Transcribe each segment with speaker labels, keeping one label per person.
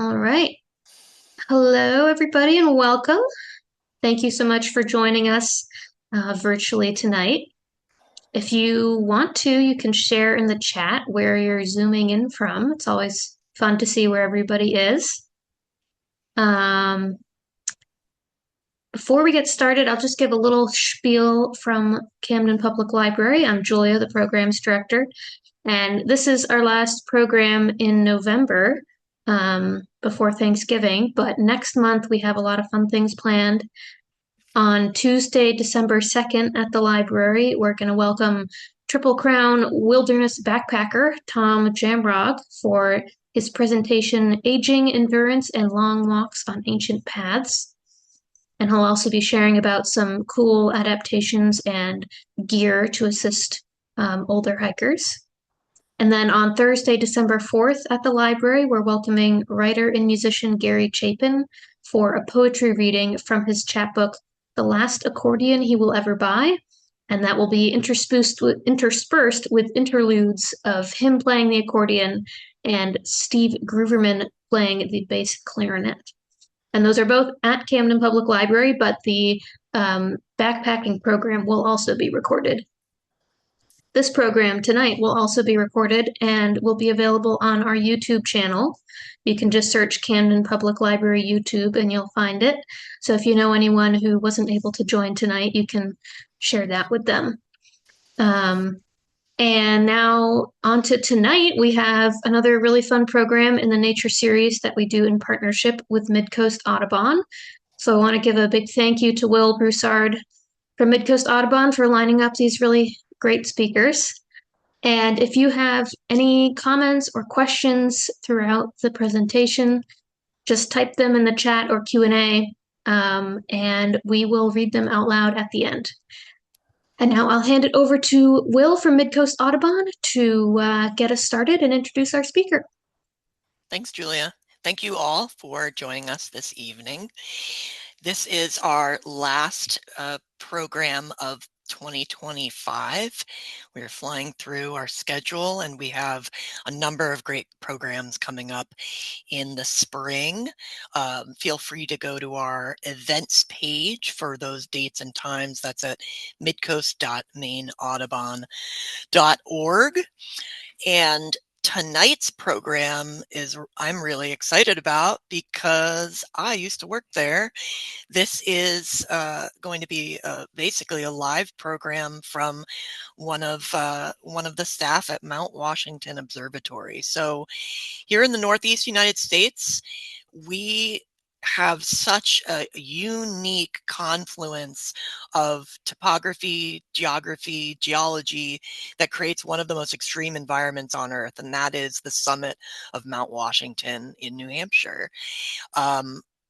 Speaker 1: All right. Hello, everybody, and welcome. Thank you so much for joining us virtually tonight. If you want to, you can share in the chat where you're zooming in from. It's always fun to see where everybody is. Um, Before we get started, I'll just give a little spiel from Camden Public Library. I'm Julia, the programs director, and this is our last program in November before Thanksgiving. But next month, we have a lot of fun things planned. On Tuesday, December 2nd at the library, we're going to welcome Triple Crown Wilderness Backpacker Tom Jamrog for his presentation, Aging, Endurance, and Long Walks on Ancient Paths. And he'll also be sharing about some cool adaptations and gear to assist older hikers. And then on Thursday, December 4th at the library, we're welcoming writer and musician Gary Chapin for a poetry reading from his chapbook, The Last Accordion He Will Ever Buy. And that will be interspersed with interludes of him playing the accordion and Steve Grooverman playing the bass clarinet. And those are both at Camden Public Library, but the backpacking program will also be recorded. This program tonight will also be recorded and will be available on our YouTube channel. You can just search Camden Public Library YouTube and you'll find it. So if you know anyone who wasn't able to join tonight, you can share that with them. And now on to tonight, we have another really fun program in the nature series that we do in partnership with Mid-Coast Audubon. So I want to give a big thank you to Will Broussard from Mid-Coast Audubon for lining up these really great speakers. And if you have any comments or questions throughout the presentation, just type them in the chat or Q&A, and we will read them out loud at the end. And now I'll hand it over to Will from Mid-Coast Audubon to get us started and introduce our speaker.
Speaker 2: Thanks, Julia. Thank you all for joining us this evening. This is our last program of 2025. We're flying through our schedule and we have a number of great programs coming up in the spring. Feel free to go to our events page for those dates and times. That's at midcoast.mainaudubon.org. And tonight's program I'm really excited about because I used to work there. This is going to be basically a live program from one of the staff at Mount Washington Observatory. So here in the Northeast United States, we have such a unique confluence of topography, geography, geology that creates one of the most extreme environments on Earth, and that is the summit of Mount Washington in New Hampshire.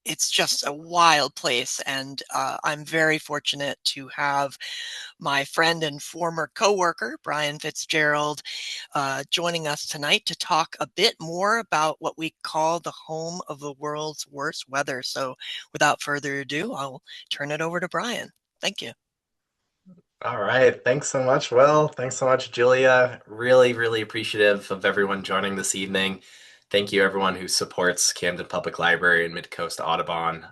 Speaker 2: It's just a wild place, and I'm very fortunate to have my friend and former coworker, Brian Fitzgerald, joining us tonight to talk a bit more about what we call the home of the world's worst weather. So without further ado, I'll turn it over to Brian. Thank you.
Speaker 3: All right. Thanks so much, Will. Thanks so much, Julia. Really, really appreciative of everyone joining this evening. Thank you, everyone who supports Camden Public Library and Mid-Coast Audubon.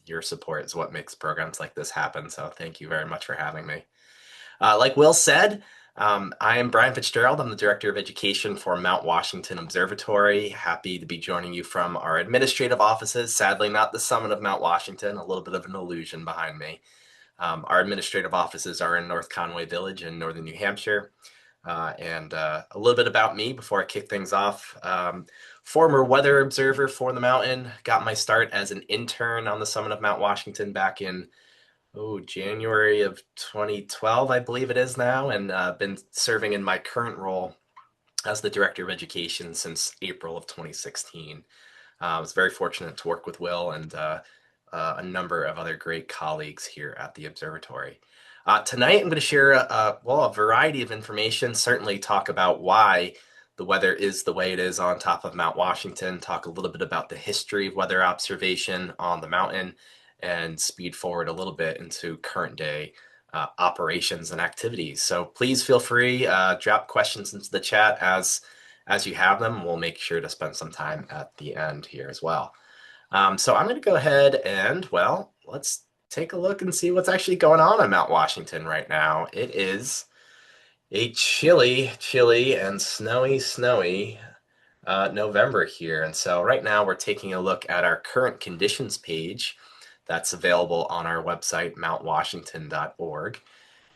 Speaker 3: Your support is what makes programs like this happen, so thank you very much for having me. Like Will said, I am Brian Fitzgerald. I'm the Director of Education for Mount Washington Observatory. Happy to be joining you from our administrative offices. Sadly, not the summit of Mount Washington, a little bit of an illusion behind me. Our administrative offices are in North Conway Village in northern New Hampshire. And a little bit about me before I kick things off. Former weather observer for the mountain, got my start as an intern on the summit of Mount Washington back in January of 2012, I believe it is now, and been serving in my current role as the Director of Education since April of 2016. I was very fortunate to work with Will and a number of other great colleagues here at the observatory. Tonight, I'm going to share a variety of information, certainly talk about why the weather is the way it is on top of Mount Washington, talk a little bit about the history of weather observation on the mountain, and speed forward a little bit into current day operations and activities. So please feel free, drop questions into the chat as as you have them, we'll make sure to spend some time at the end here as well. So I'm going to go ahead and, well, let's take a look and see what's actually going on Mount Washington right now. It is a chilly, and snowy November here. And so right now we're taking a look at our current conditions page that's available on our website, mountwashington.org.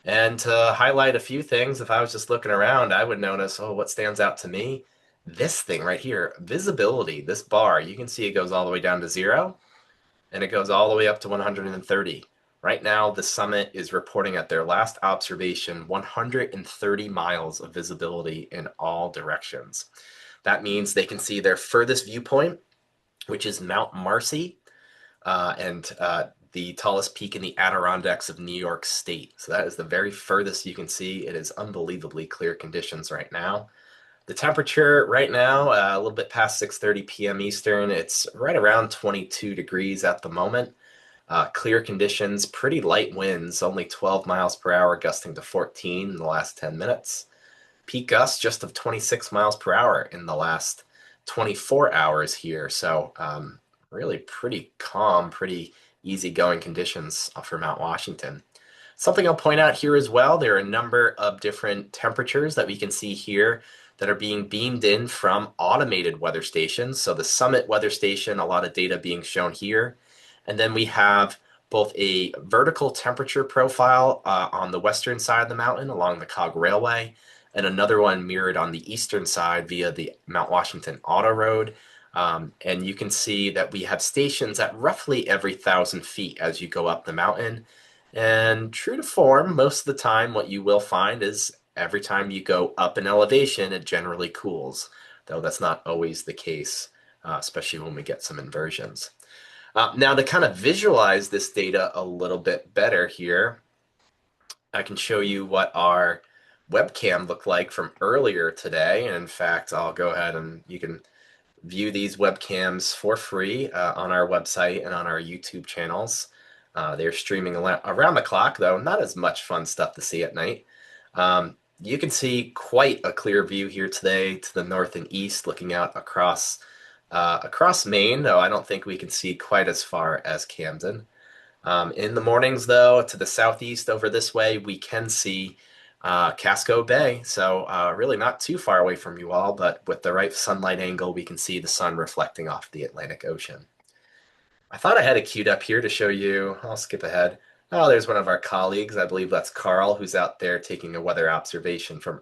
Speaker 3: And to highlight a few things, if I was just looking around, I would notice, oh, what stands out to me? This thing right here, visibility, this bar, you can see it goes all the way down to 0 and it goes all the way up to 130. Right now, the summit is reporting at their last observation 130 miles of visibility in all directions. That means they can see their furthest viewpoint, which is Mount Marcy, and the tallest peak in the Adirondacks of New York State. So that is the very furthest you can see. It is unbelievably clear conditions right now. The temperature right now, a little bit past 6:30 p.m. Eastern, it's right around 22 degrees at the moment. Clear conditions, pretty light winds, only 12 miles per hour, gusting to 14 in the last 10 minutes. Peak gusts just of 26 miles per hour in the last 24 hours here. So really pretty calm, pretty easygoing conditions for Mount Washington. Something I'll point out here as well, there are a number of different temperatures that we can see here that are being beamed in from automated weather stations. So the Summit weather station, a lot of data being shown here. And then we have both a vertical temperature profile on the western side of the mountain along the Cog Railway, and another one mirrored on the eastern side via the Mount Washington Auto Road. And you can see that we have stations at roughly every 1,000 feet as you go up the mountain. And true to form, most of the time, what you will find is every time you go up in elevation, it generally cools, though that's not always the case, especially when we get some inversions. Now, to kind of visualize this data a little bit better here, I can show you what our webcam looked like from earlier today. And in fact, I'll go ahead and you can view these webcams for free on our website and on our YouTube channels. They're streaming around the clock, though, not as much fun stuff to see at night. You can see quite a clear view here today to the north and east, looking out across Maine, though I don't think we can see quite as far as Camden. In the mornings, though, to the southeast over this way, we can see Casco Bay, so really not too far away from you all, but with the right sunlight angle, we can see the sun reflecting off the Atlantic Ocean. I thought I had it queued up here to show you. I'll skip ahead. Oh, there's one of our colleagues. I believe that's Carl, who's out there taking a weather observation from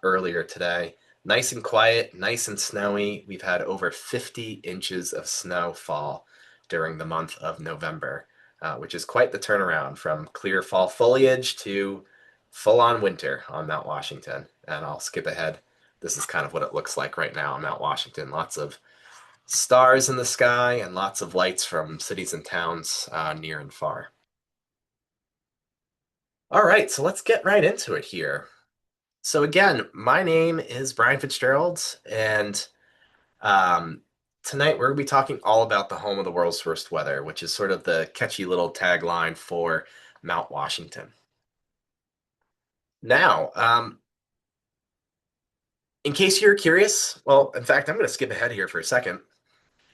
Speaker 3: earlier today. Nice and quiet, nice and snowy. We've had over 50 inches of snow fall during the month of November, which is quite the turnaround from clear fall foliage to full-on winter on Mount Washington. And I'll skip ahead. This is kind of what it looks like right now on Mount Washington. Lots of stars in the sky and lots of lights from cities and towns near and far. All right, so let's get right into it here. So again, my name is Brian Fitzgerald, and tonight we're going to be talking all about the home of the world's worst weather, which is sort of the catchy little tagline for Mount Washington. Now, in case you're curious, well, in fact, I'm going to skip ahead here for a second.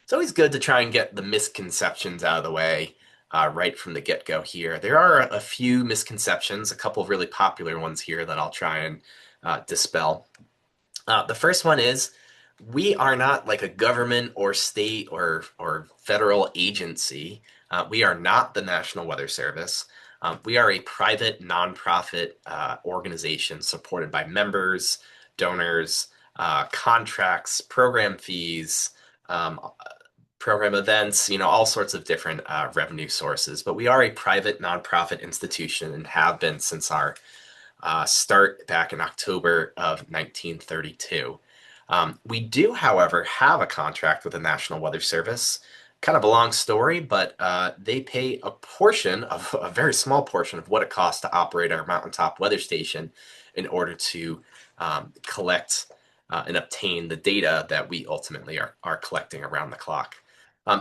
Speaker 3: It's always good to try and get the misconceptions out of the way right from the get-go here. There are a few misconceptions, a couple of really popular ones here that I'll try and dispel. The first one is we are not like a government or state or federal agency. We are not the National Weather Service. We are a private nonprofit organization supported by members, donors, contracts, program fees, program events, all sorts of different revenue sources. But we are a private nonprofit institution and have been since our start back in October of 1932. We do, however, have a contract with the National Weather Service. Kind of a long story, but they pay a very small portion of what it costs to operate our mountaintop weather station in order to collect and obtain the data that we ultimately are collecting around the clock.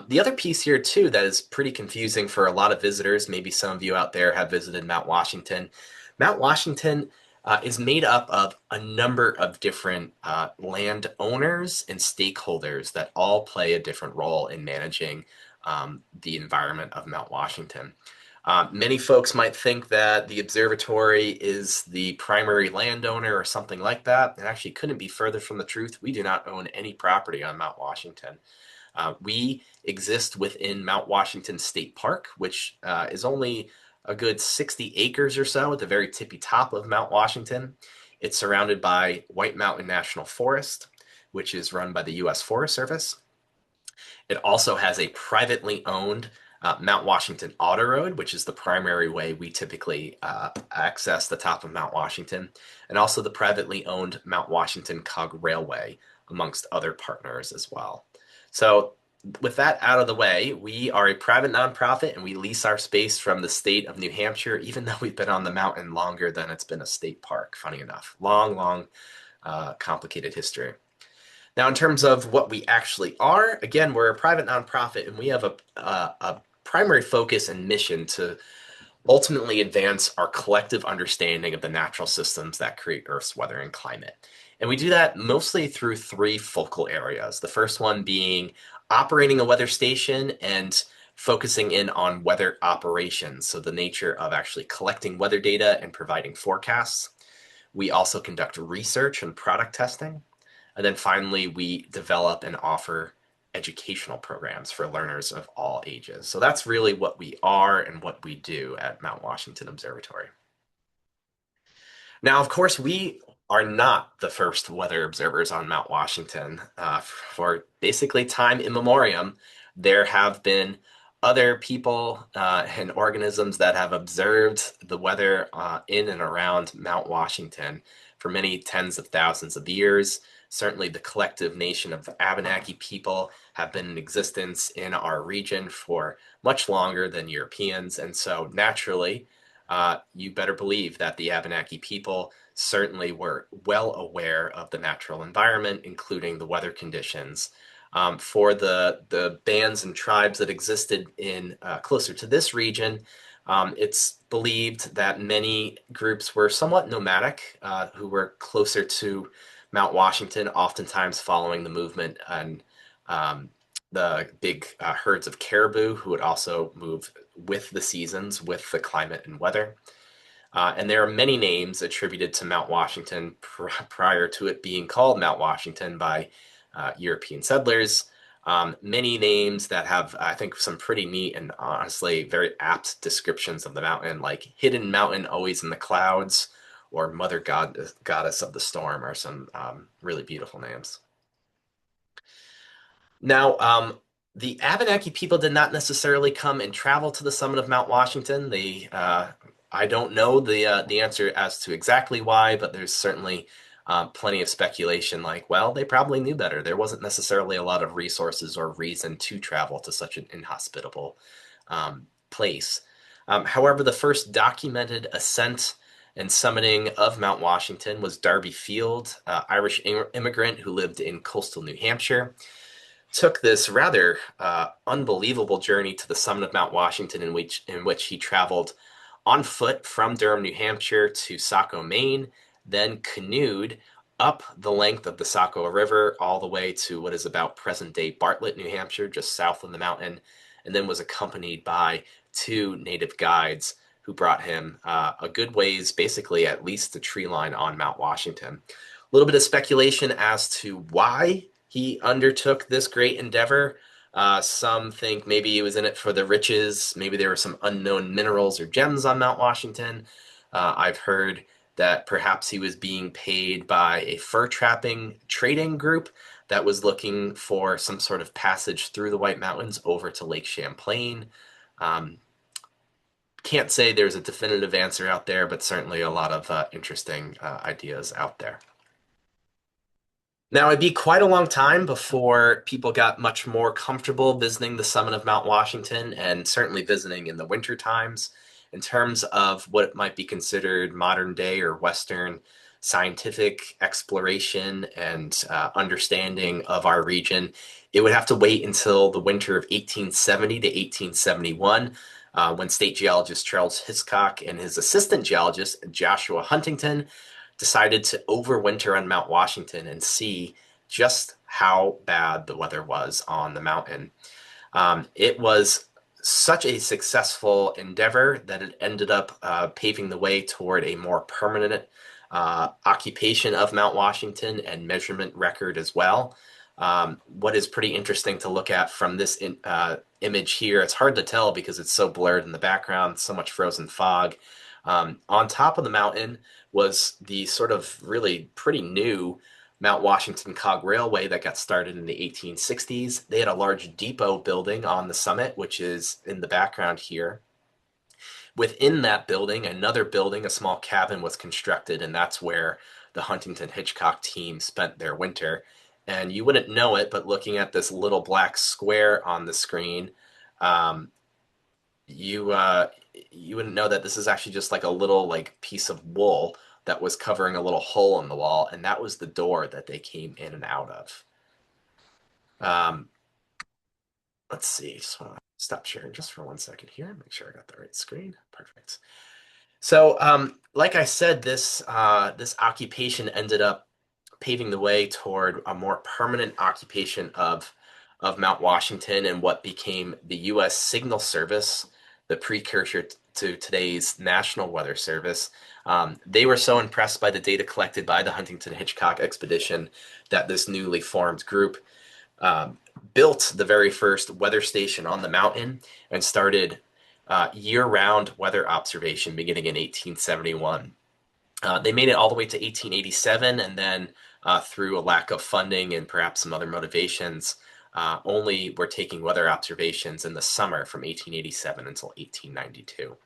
Speaker 3: The other piece here, too, that is pretty confusing for a lot of visitors, maybe some of you out there have visited Mount Washington. Mount Washington is made up of a number of different landowners and stakeholders that all play a different role in managing the environment of Mount Washington. Many folks might think that the observatory is the primary landowner or something like that. It actually couldn't be further from the truth. We do not own any property on Mount Washington. We exist within Mount Washington State Park, which is only a good 60 acres or so at the very tippy top of Mount Washington. It's surrounded by White Mountain National Forest, which is run by the U.S. Forest Service. It also has a privately owned Mount Washington Auto Road, which is the primary way we typically access the top of Mount Washington, and also the privately owned Mount Washington Cog Railway, amongst other partners as well. So with that out of the way, we are a private nonprofit and we lease our space from the state of New Hampshire, even though we've been on the mountain longer than it's been a state park, funny enough. Long, complicated history. Now, in terms of what we actually are, again, we're a private nonprofit and we have a primary focus and mission to ultimately advance our collective understanding of the natural systems that create Earth's weather and climate. And we do that mostly through three focal areas. The first one being operating a weather station and focusing in on weather operations, so the nature of actually collecting weather data and providing forecasts. We also conduct research and product testing. And then finally, we develop and offer educational programs for learners of all ages. So that's really what we are and what we do at Mount Washington Observatory. Now, of course, we are not the first weather observers on Mount Washington. For basically time immemorial, there have been other people and organisms that have observed the weather in and around Mount Washington for many tens of thousands of years. Certainly the collective nation of the Abenaki people have been in existence in our region for much longer than Europeans. And so naturally, you better believe that the Abenaki people certainly were well aware of the natural environment, including the weather conditions. For the bands and tribes that existed in closer to this region, it's believed that many groups were somewhat nomadic, who were closer to Mount Washington, oftentimes following the movement and the big herds of caribou who would also move with the seasons, with the climate and weather. And there are many names attributed to Mount Washington prior to it being called Mount Washington by European settlers. Many names that have, I think, some pretty neat and honestly very apt descriptions of the mountain, like Hidden Mountain Always in the Clouds, or Mother Goddess of the Storm, are some really beautiful names. Now, the Abenaki people did not necessarily come and travel to the summit of Mount Washington. I don't know the answer as to exactly why, but there's certainly plenty of speculation like, well, they probably knew better. There wasn't necessarily a lot of resources or reason to travel to such an inhospitable place. However, the first documented ascent and summiting of Mount Washington was Darby Field, Irish immigrant who lived in coastal New Hampshire. Took this rather unbelievable journey to the summit of Mount Washington in which he traveled on foot from Durham, New Hampshire to Saco, Maine, then canoed up the length of the Saco River all the way to what is about present-day Bartlett, New Hampshire, just south of the mountain, and then was accompanied by two native guides who brought him a good ways, basically at least the tree line on Mount Washington. A little bit of speculation as to why he undertook this great endeavor. Some think maybe he was in it for the riches. Maybe there were some unknown minerals or gems on Mount Washington. I've heard that perhaps he was being paid by a fur trapping trading group that was looking for some sort of passage through the White Mountains over to Lake Champlain. Can't say there's a definitive answer out there, but certainly a lot of interesting ideas out there. Now, it'd be quite a long time before people got much more comfortable visiting the summit of Mount Washington, and certainly visiting in the winter times. In terms of what might be considered modern day or Western scientific exploration and understanding of our region, it would have to wait until the winter of 1870 to 1871, when state geologist Charles Hiscock and his assistant geologist Joshua Huntington decided to overwinter on Mount Washington and see just how bad the weather was on the mountain. It was such a successful endeavor that it ended up paving the way toward a more permanent occupation of Mount Washington and measurement record as well. What is pretty interesting to look at from this image here, it's hard to tell because it's so blurred in the background, so much frozen fog. On top of the mountain was the sort of really pretty new Mount Washington Cog Railway that got started in the 1860s. They had a large depot building on the summit, which is in the background here. Within that building, another building, a small cabin, was constructed, and that's where the Huntington Hitchcock team spent their winter. And you wouldn't know it, but looking at this little black square on the screen, um, you wouldn't know that this is actually just like a little like piece of wool that was covering a little hole in the wall, and that was the door that they came in and out of. Um, let's see. Just want to stop sharing just for 1 second here. Make sure I got the right screen. Perfect. So, like I said, this occupation ended up paving the way toward a more permanent occupation of Mount Washington and what became the U.S. Signal Service, the precursor to today's National Weather Service. They were so impressed by the data collected by the Huntington Hitchcock expedition that this newly formed group built the very first weather station on the mountain and started year-round weather observation beginning in 1871. They made it all the way to 1887, and then through a lack of funding and perhaps some other motivations, only were taking weather observations in the summer from 1887 until 1892.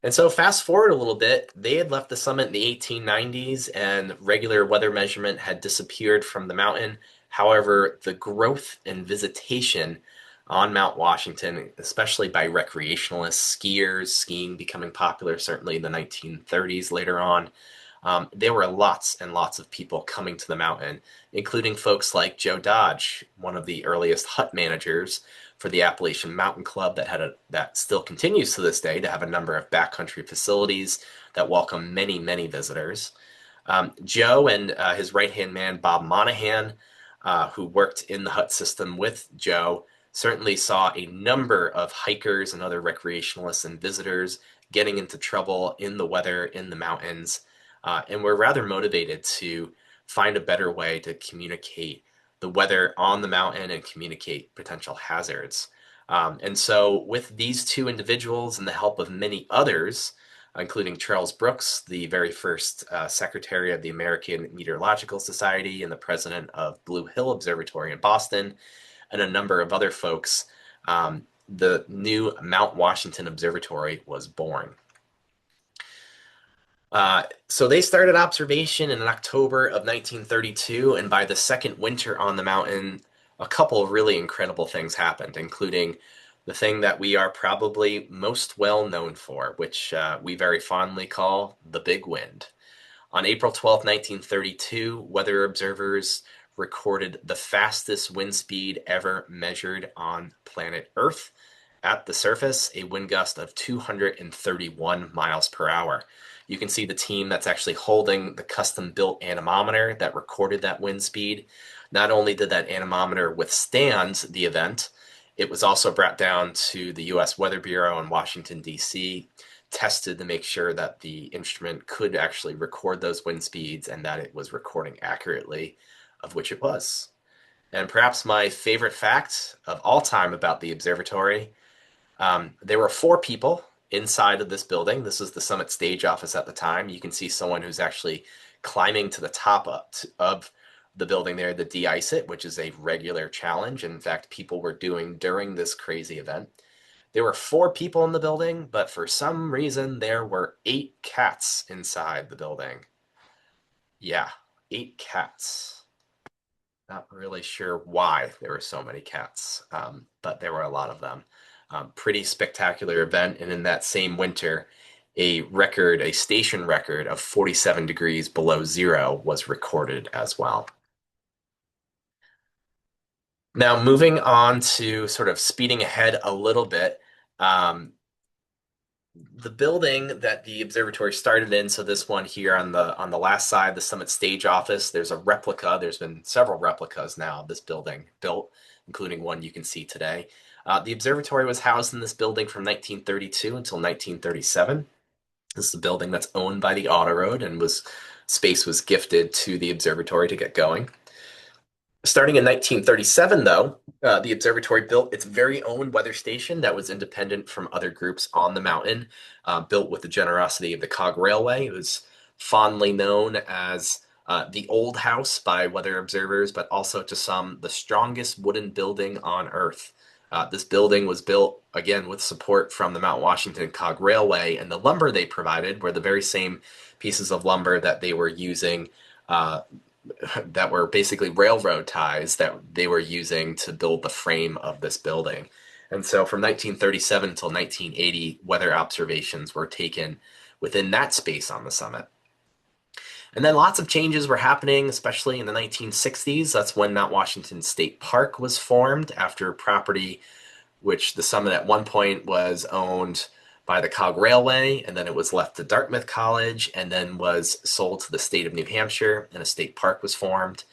Speaker 3: And so fast forward a little bit, they had left the summit in the 1890s and regular weather measurement had disappeared from the mountain. However, the growth and visitation on Mount Washington, especially by recreationalists, skiers, skiing becoming popular, certainly in the 1930s later on, there were lots and lots of people coming to the mountain, including folks like Joe Dodge, one of the earliest hut managers for the Appalachian Mountain Club that still continues to this day to have a number of backcountry facilities that welcome many, many visitors. Joe and his right-hand man, Bob Monahan, who worked in the hut system with Joe, certainly saw a number of hikers and other recreationalists and visitors getting into trouble in the weather in the mountains, and were rather motivated to find a better way to communicate the weather on the mountain and communicate potential hazards. And so with these two individuals and the help of many others, including Charles Brooks, the very first secretary of the American Meteorological Society and the president of Blue Hill Observatory in Boston, and a number of other folks, the new Mount Washington Observatory was born. So they started observation in October of 1932, and by the second winter on the mountain, a couple of really incredible things happened, including the thing that we are probably most well known for, which we very fondly call the big wind. On April 12, 1932, weather observers recorded the fastest wind speed ever measured on planet Earth at the surface, a wind gust of 231 miles per hour. You can see the team that's actually holding the custom-built anemometer that recorded that wind speed. Not only did that anemometer withstand the event, it was also brought down to the U.S. Weather Bureau in Washington, D.C., tested to make sure that the instrument could actually record those wind speeds and that it was recording accurately, of which it was. And perhaps my favorite fact of all time about the observatory, there were 4 people inside of this building. This is the summit stage office at the time. You can see someone who's actually climbing to the top of the building there to de-ice it, which is a regular challenge. In fact, people were doing during this crazy event. There were 4 people in the building, but for some reason there were 8 cats inside the building. Yeah, 8 cats. Not really sure why there were so many cats, but there were a lot of them. Pretty spectacular event, and in that same winter, a station record of 47 degrees below zero was recorded as well. Now, moving on to sort of speeding ahead a little bit, the building that the observatory started in, so this one here on the last side, the Summit Stage Office, there's a replica. There's been several replicas now of this building built, including one you can see today. The observatory was housed in this building from 1932 until 1937. This is a building that's owned by the Auto Road and space was gifted to the observatory to get going. Starting in 1937, though, the observatory built its very own weather station that was independent from other groups on the mountain, built with the generosity of the Cog Railway. It was fondly known as the Old House by weather observers, but also to some, the strongest wooden building on Earth. This building was built, again, with support from the Mount Washington Cog Railway, and the lumber they provided were the very same pieces of lumber that they were using that were basically railroad ties that they were using to build the frame of this building. And so from 1937 until 1980, weather observations were taken within that space on the summit. And then lots of changes were happening, especially in the 1960s. That's when Mount Washington State Park was formed after property which the summit at one point was owned by the Cog Railway, and then it was left to Dartmouth College, and then was sold to the state of New Hampshire, and a state park was formed.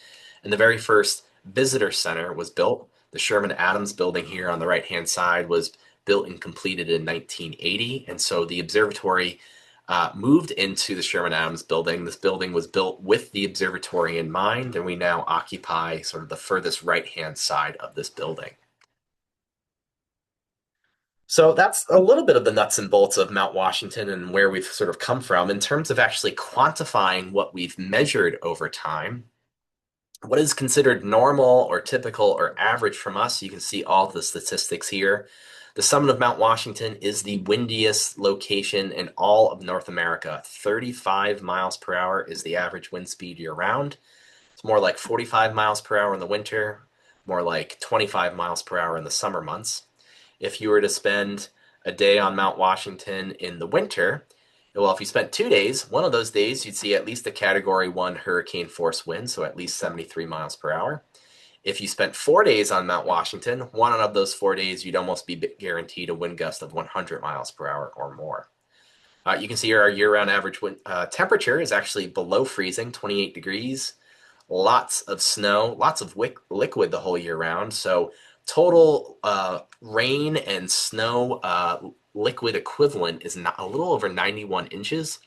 Speaker 3: And the very first visitor center was built. The Sherman Adams building here on the right-hand side was built and completed in 1980, and so the observatory moved into the Sherman Adams building. This building was built with the observatory in mind, and we now occupy sort of the furthest right-hand side of this building. So that's a little bit of the nuts and bolts of Mount Washington and where we've sort of come from. In terms of actually quantifying what we've measured over time, what is considered normal or typical or average from us, you can see all the statistics here. The summit of Mount Washington is the windiest location in all of North America. 35 miles per hour is the average wind speed year-round. It's more like 45 miles per hour in the winter, more like 25 miles per hour in the summer months. If you were to spend a day on Mount Washington in the winter, well, if you spent 2 days, one of those days you'd see at least a Category 1 hurricane force wind, so at least 73 miles per hour. If you spent 4 days on Mount Washington, one of those 4 days you'd almost be guaranteed a wind gust of 100 miles per hour or more. You can see here our year-round average temperature is actually below freezing, 28 degrees. Lots of snow, lots of liquid the whole year round. So total rain and snow liquid equivalent is a little over 91 inches.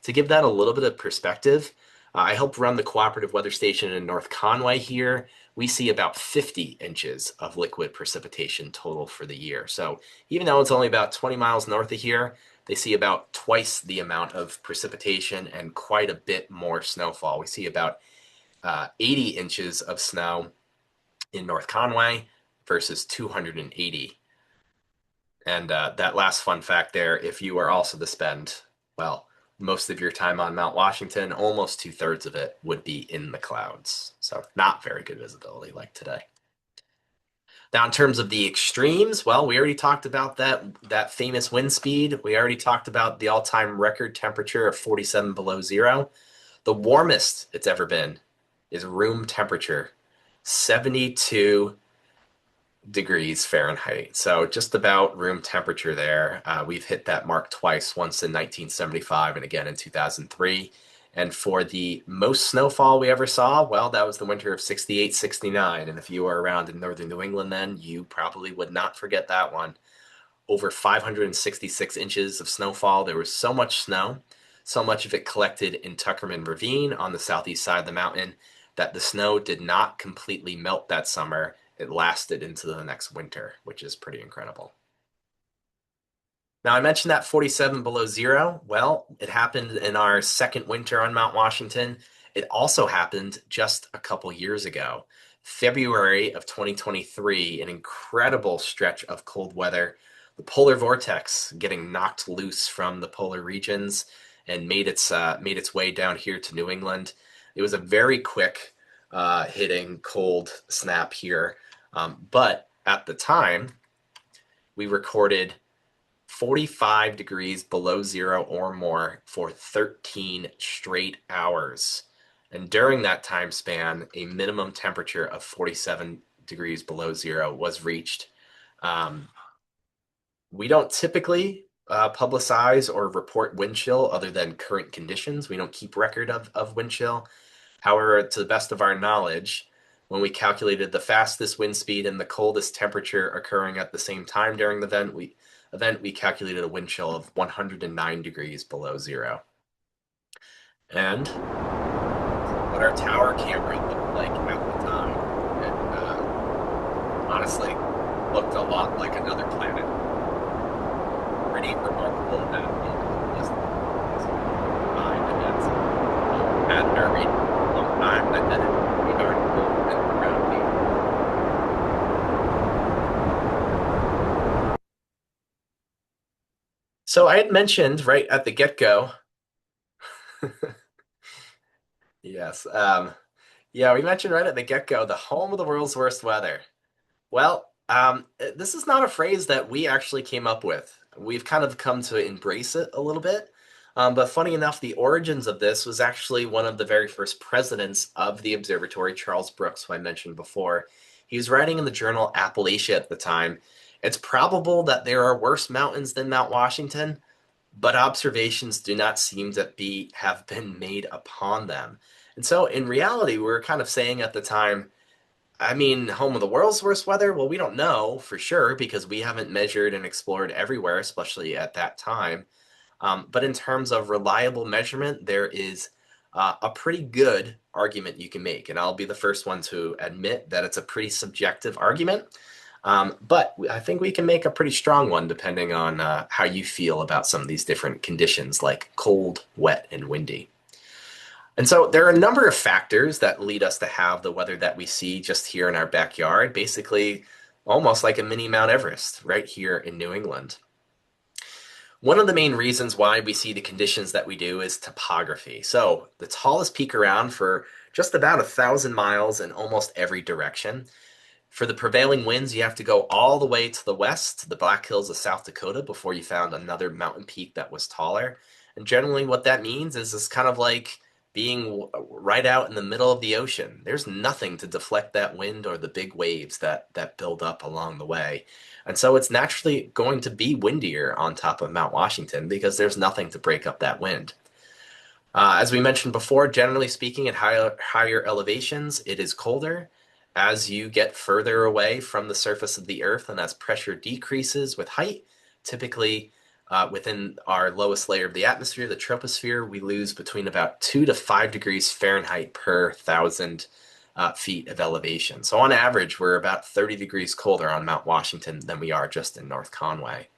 Speaker 3: To give that a little bit of perspective, I helped run the cooperative weather station in North Conway here. We see about 50 inches of liquid precipitation total for the year. So even though it's only about 20 miles north of here, they see about twice the amount of precipitation and quite a bit more snowfall. We see about 80 inches of snow in North Conway versus 280. And that last fun fact there, if you are also to spend, well, most of your time on Mount Washington, almost 2/3 of it would be in the clouds. So not very good visibility like today. Now, in terms of the extremes, well, we already talked about that famous wind speed. We already talked about the all-time record temperature of 47 below zero. The warmest it's ever been is room temperature, 72 degrees Fahrenheit. So just about room temperature there. We've hit that mark twice, once in 1975 and again in 2003. And for the most snowfall we ever saw, well, that was the winter of 68, 69. And if you were around in northern New England then, you probably would not forget that one. Over 566 inches of snowfall. There was so much snow, so much of it collected in Tuckerman Ravine on the southeast side of the mountain, that the snow did not completely melt that summer. It lasted into the next winter, which is pretty incredible. Now, I mentioned that 47 below zero. Well, it happened in our second winter on Mount Washington. It also happened just a couple years ago. February of 2023, an incredible stretch of cold weather. The polar vortex getting knocked loose from the polar regions and made its way down here to New England. It was a very quick hitting cold snap here. But at the time, we recorded 45 degrees below zero or more for 13 straight hours. And during that time span, a minimum temperature of 47 degrees below zero was reached. We don't typically publicize or report wind chill other than current conditions. We don't keep record of wind chill. However, to the best of our knowledge, when we calculated the fastest wind speed and the coldest temperature occurring at the same time during the event, we calculated a wind chill of 109 degrees below zero. And what our tower camera looked like at the time, it honestly looked a lot like another planet. Pretty remarkable that it was time and that's had our reading a long time that then we darn movement around me. So I had mentioned right at the get-go. Yes. Yeah, we mentioned right at the get-go the home of the world's worst weather. Well, this is not a phrase that we actually came up with. We've kind of come to embrace it a little bit. But funny enough, the origins of this was actually one of the very first presidents of the observatory, Charles Brooks, who I mentioned before. He was writing in the journal Appalachia at the time. It's probable that there are worse mountains than Mount Washington, but observations do not seem to have been made upon them. And so in reality, we were kind of saying at the time, I mean, home of the world's worst weather? Well, we don't know for sure because we haven't measured and explored everywhere, especially at that time. But in terms of reliable measurement, there is a pretty good argument you can make. And I'll be the first one to admit that it's a pretty subjective argument. But I think we can make a pretty strong one depending on how you feel about some of these different conditions like cold, wet, and windy. And so there are a number of factors that lead us to have the weather that we see just here in our backyard, basically almost like a mini Mount Everest right here in New England. One of the main reasons why we see the conditions that we do is topography. So the tallest peak around for just about 1,000 miles in almost every direction. For the prevailing winds, you have to go all the way to the west, to the Black Hills of South Dakota, before you found another mountain peak that was taller. And generally what that means is it's kind of like being right out in the middle of the ocean. There's nothing to deflect that wind or the big waves that build up along the way. And so it's naturally going to be windier on top of Mount Washington because there's nothing to break up that wind. As we mentioned before, generally speaking, at higher elevations, it is colder. As you get further away from the surface of the Earth and as pressure decreases with height, typically within our lowest layer of the atmosphere, the troposphere, we lose between about 2 to 5 degrees Fahrenheit per 1,000 feet of elevation. So on average, we're about 30 degrees colder on Mount Washington than we are just in North Conway.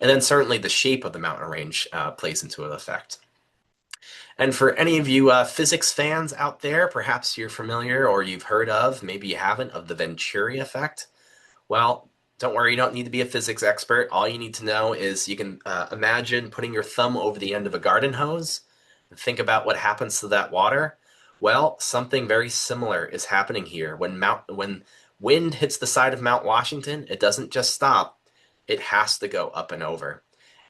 Speaker 3: And then certainly the shape of the mountain range plays into an effect. And for any of you physics fans out there, perhaps you're familiar or you've heard of, maybe you haven't, of the Venturi effect. Well, don't worry, you don't need to be a physics expert. All you need to know is you can imagine putting your thumb over the end of a garden hose and think about what happens to that water. Well, something very similar is happening here. When wind hits the side of Mount Washington, it doesn't just stop, it has to go up and over.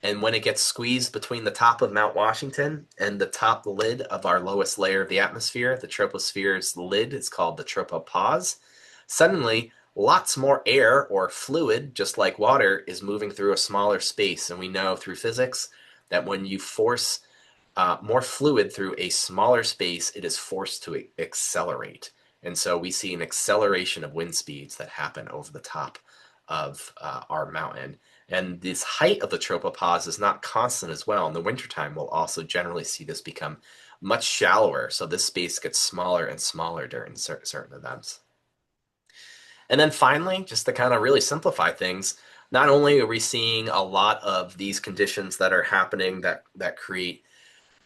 Speaker 3: And when it gets squeezed between the top of Mount Washington and the top lid of our lowest layer of the atmosphere, the troposphere's lid is called the tropopause, suddenly lots more air or fluid, just like water, is moving through a smaller space. And we know through physics that when you force more fluid through a smaller space, it is forced to accelerate. And so we see an acceleration of wind speeds that happen over the top of our mountain. And this height of the tropopause is not constant as well. In the wintertime, we'll also generally see this become much shallower. So this space gets smaller and smaller during certain events. And then finally, just to kind of really simplify things, not only are we seeing a lot of these conditions that are happening that create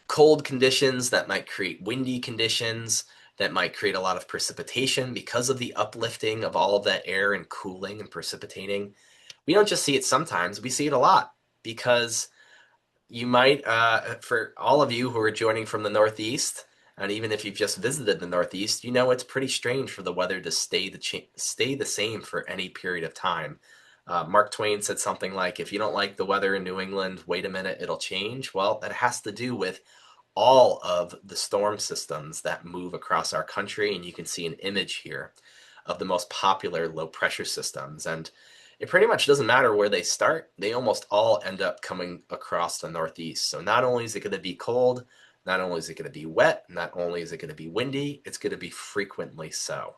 Speaker 3: cold conditions, that might create windy conditions, that might create a lot of precipitation because of the uplifting of all of that air and cooling and precipitating. We don't just see it sometimes, we see it a lot because you might, for all of you who are joining from the Northeast, and even if you've just visited the Northeast, you know it's pretty strange for the weather to stay the same for any period of time. Mark Twain said something like, if you don't like the weather in New England, wait a minute, it'll change. Well, that has to do with all of the storm systems that move across our country. And you can see an image here of the most popular low pressure systems. And it pretty much doesn't matter where they start, they almost all end up coming across the Northeast. So not only is it going to be cold, not only is it going to be wet, not only is it going to be windy, it's going to be frequently so.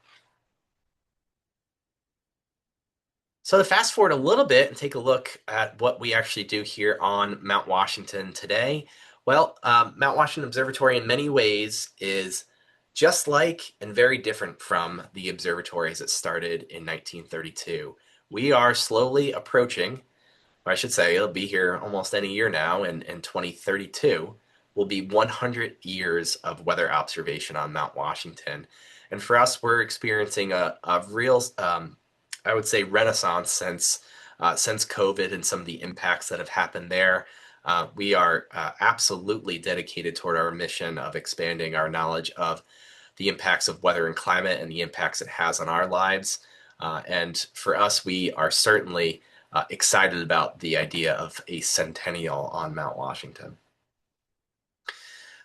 Speaker 3: So to fast forward a little bit and take a look at what we actually do here on Mount Washington today, well, Mount Washington Observatory in many ways is just like and very different from the observatory as it started in 1932. We are slowly approaching, or I should say, it'll be here almost any year now, and in 2032 will be 100 years of weather observation on Mount Washington. And for us, we're experiencing a real, I would say, renaissance since COVID and some of the impacts that have happened there. We are absolutely dedicated toward our mission of expanding our knowledge of the impacts of weather and climate and the impacts it has on our lives. And for us, we are certainly excited about the idea of a centennial on Mount Washington.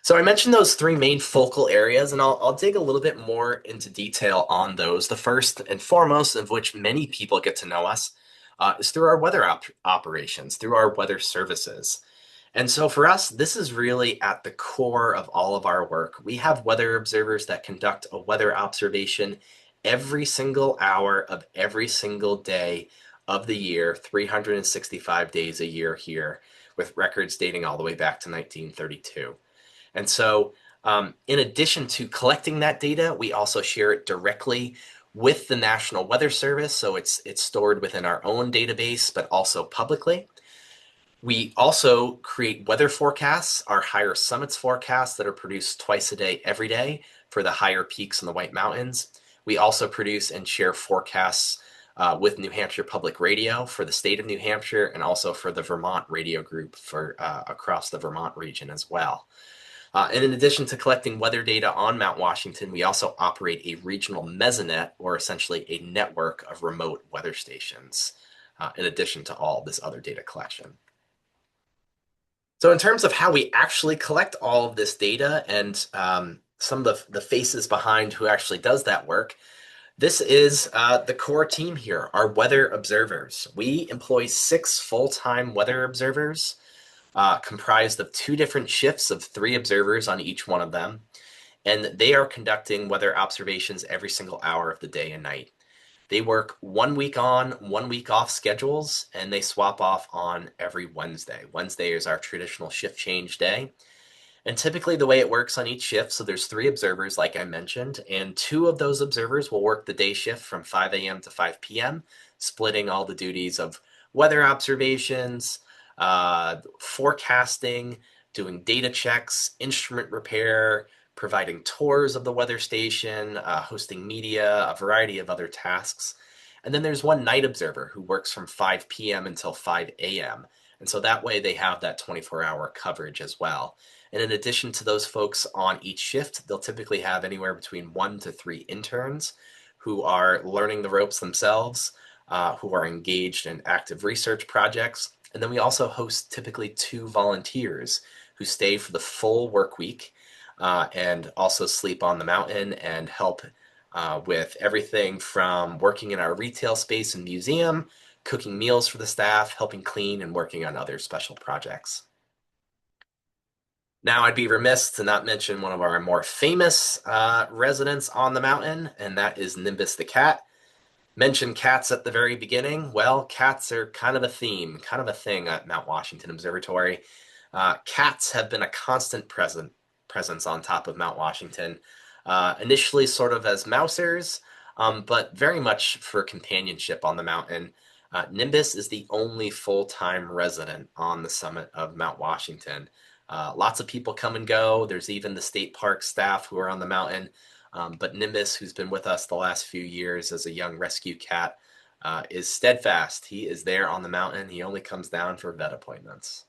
Speaker 3: So I mentioned those three main focal areas, and I'll dig a little bit more into detail on those. The first and foremost of which many people get to know us is through our weather operations, through our weather services. And so for us, this is really at the core of all of our work. We have weather observers that conduct a weather observation every single hour of every single day of the year, 365 days a year here, with records dating all the way back to 1932. And so, in addition to collecting that data, we also share it directly with the National Weather Service. So it's stored within our own database, but also publicly. We also create weather forecasts, our higher summits forecasts that are produced twice a day, every day for the higher peaks in the White Mountains. We also produce and share forecasts with New Hampshire Public Radio for the state of New Hampshire and also for the Vermont Radio Group for across the Vermont region as well. And in addition to collecting weather data on Mount Washington, we also operate a regional mesonet, or essentially a network of remote weather stations, in addition to all this other data collection. So in terms of how we actually collect all of this data and some of the faces behind who actually does that work, this is the core team here, our weather observers. We employ 6 full-time weather observers, comprised of 2 different shifts of 3 observers on each one of them. And they are conducting weather observations every single hour of the day and night. They work 1 week on, 1 week off schedules, and they swap off on every Wednesday. Wednesday is our traditional shift change day. And typically the way it works on each shift, so there's 3 observers, like I mentioned, and 2 of those observers will work the day shift from 5 a.m. to 5 p.m., splitting all the duties of weather observations, forecasting, doing data checks, instrument repair, providing tours of the weather station, hosting media, a variety of other tasks. And then there's one night observer who works from 5 p.m. until 5 a.m. And so that way they have that 24-hour coverage as well. And in addition to those folks on each shift, they'll typically have anywhere between 1 to 3 interns who are learning the ropes themselves, who are engaged in active research projects. And then we also host typically 2 volunteers who stay for the full work week and also sleep on the mountain and help with everything from working in our retail space and museum, cooking meals for the staff, helping clean, and working on other special projects. Now, I'd be remiss to not mention one of our more famous residents on the mountain, and that is Nimbus the cat. Mentioned cats at the very beginning. Well, cats are kind of a theme, kind of a thing at Mount Washington Observatory. Cats have been a constant presence on top of Mount Washington, initially sort of as mousers, but very much for companionship on the mountain. Nimbus is the only full-time resident on the summit of Mount Washington. Lots of people come and go. There's even the state park staff who are on the mountain. But Nimbus, who's been with us the last few years as a young rescue cat, is steadfast. He is there on the mountain. He only comes down for vet appointments.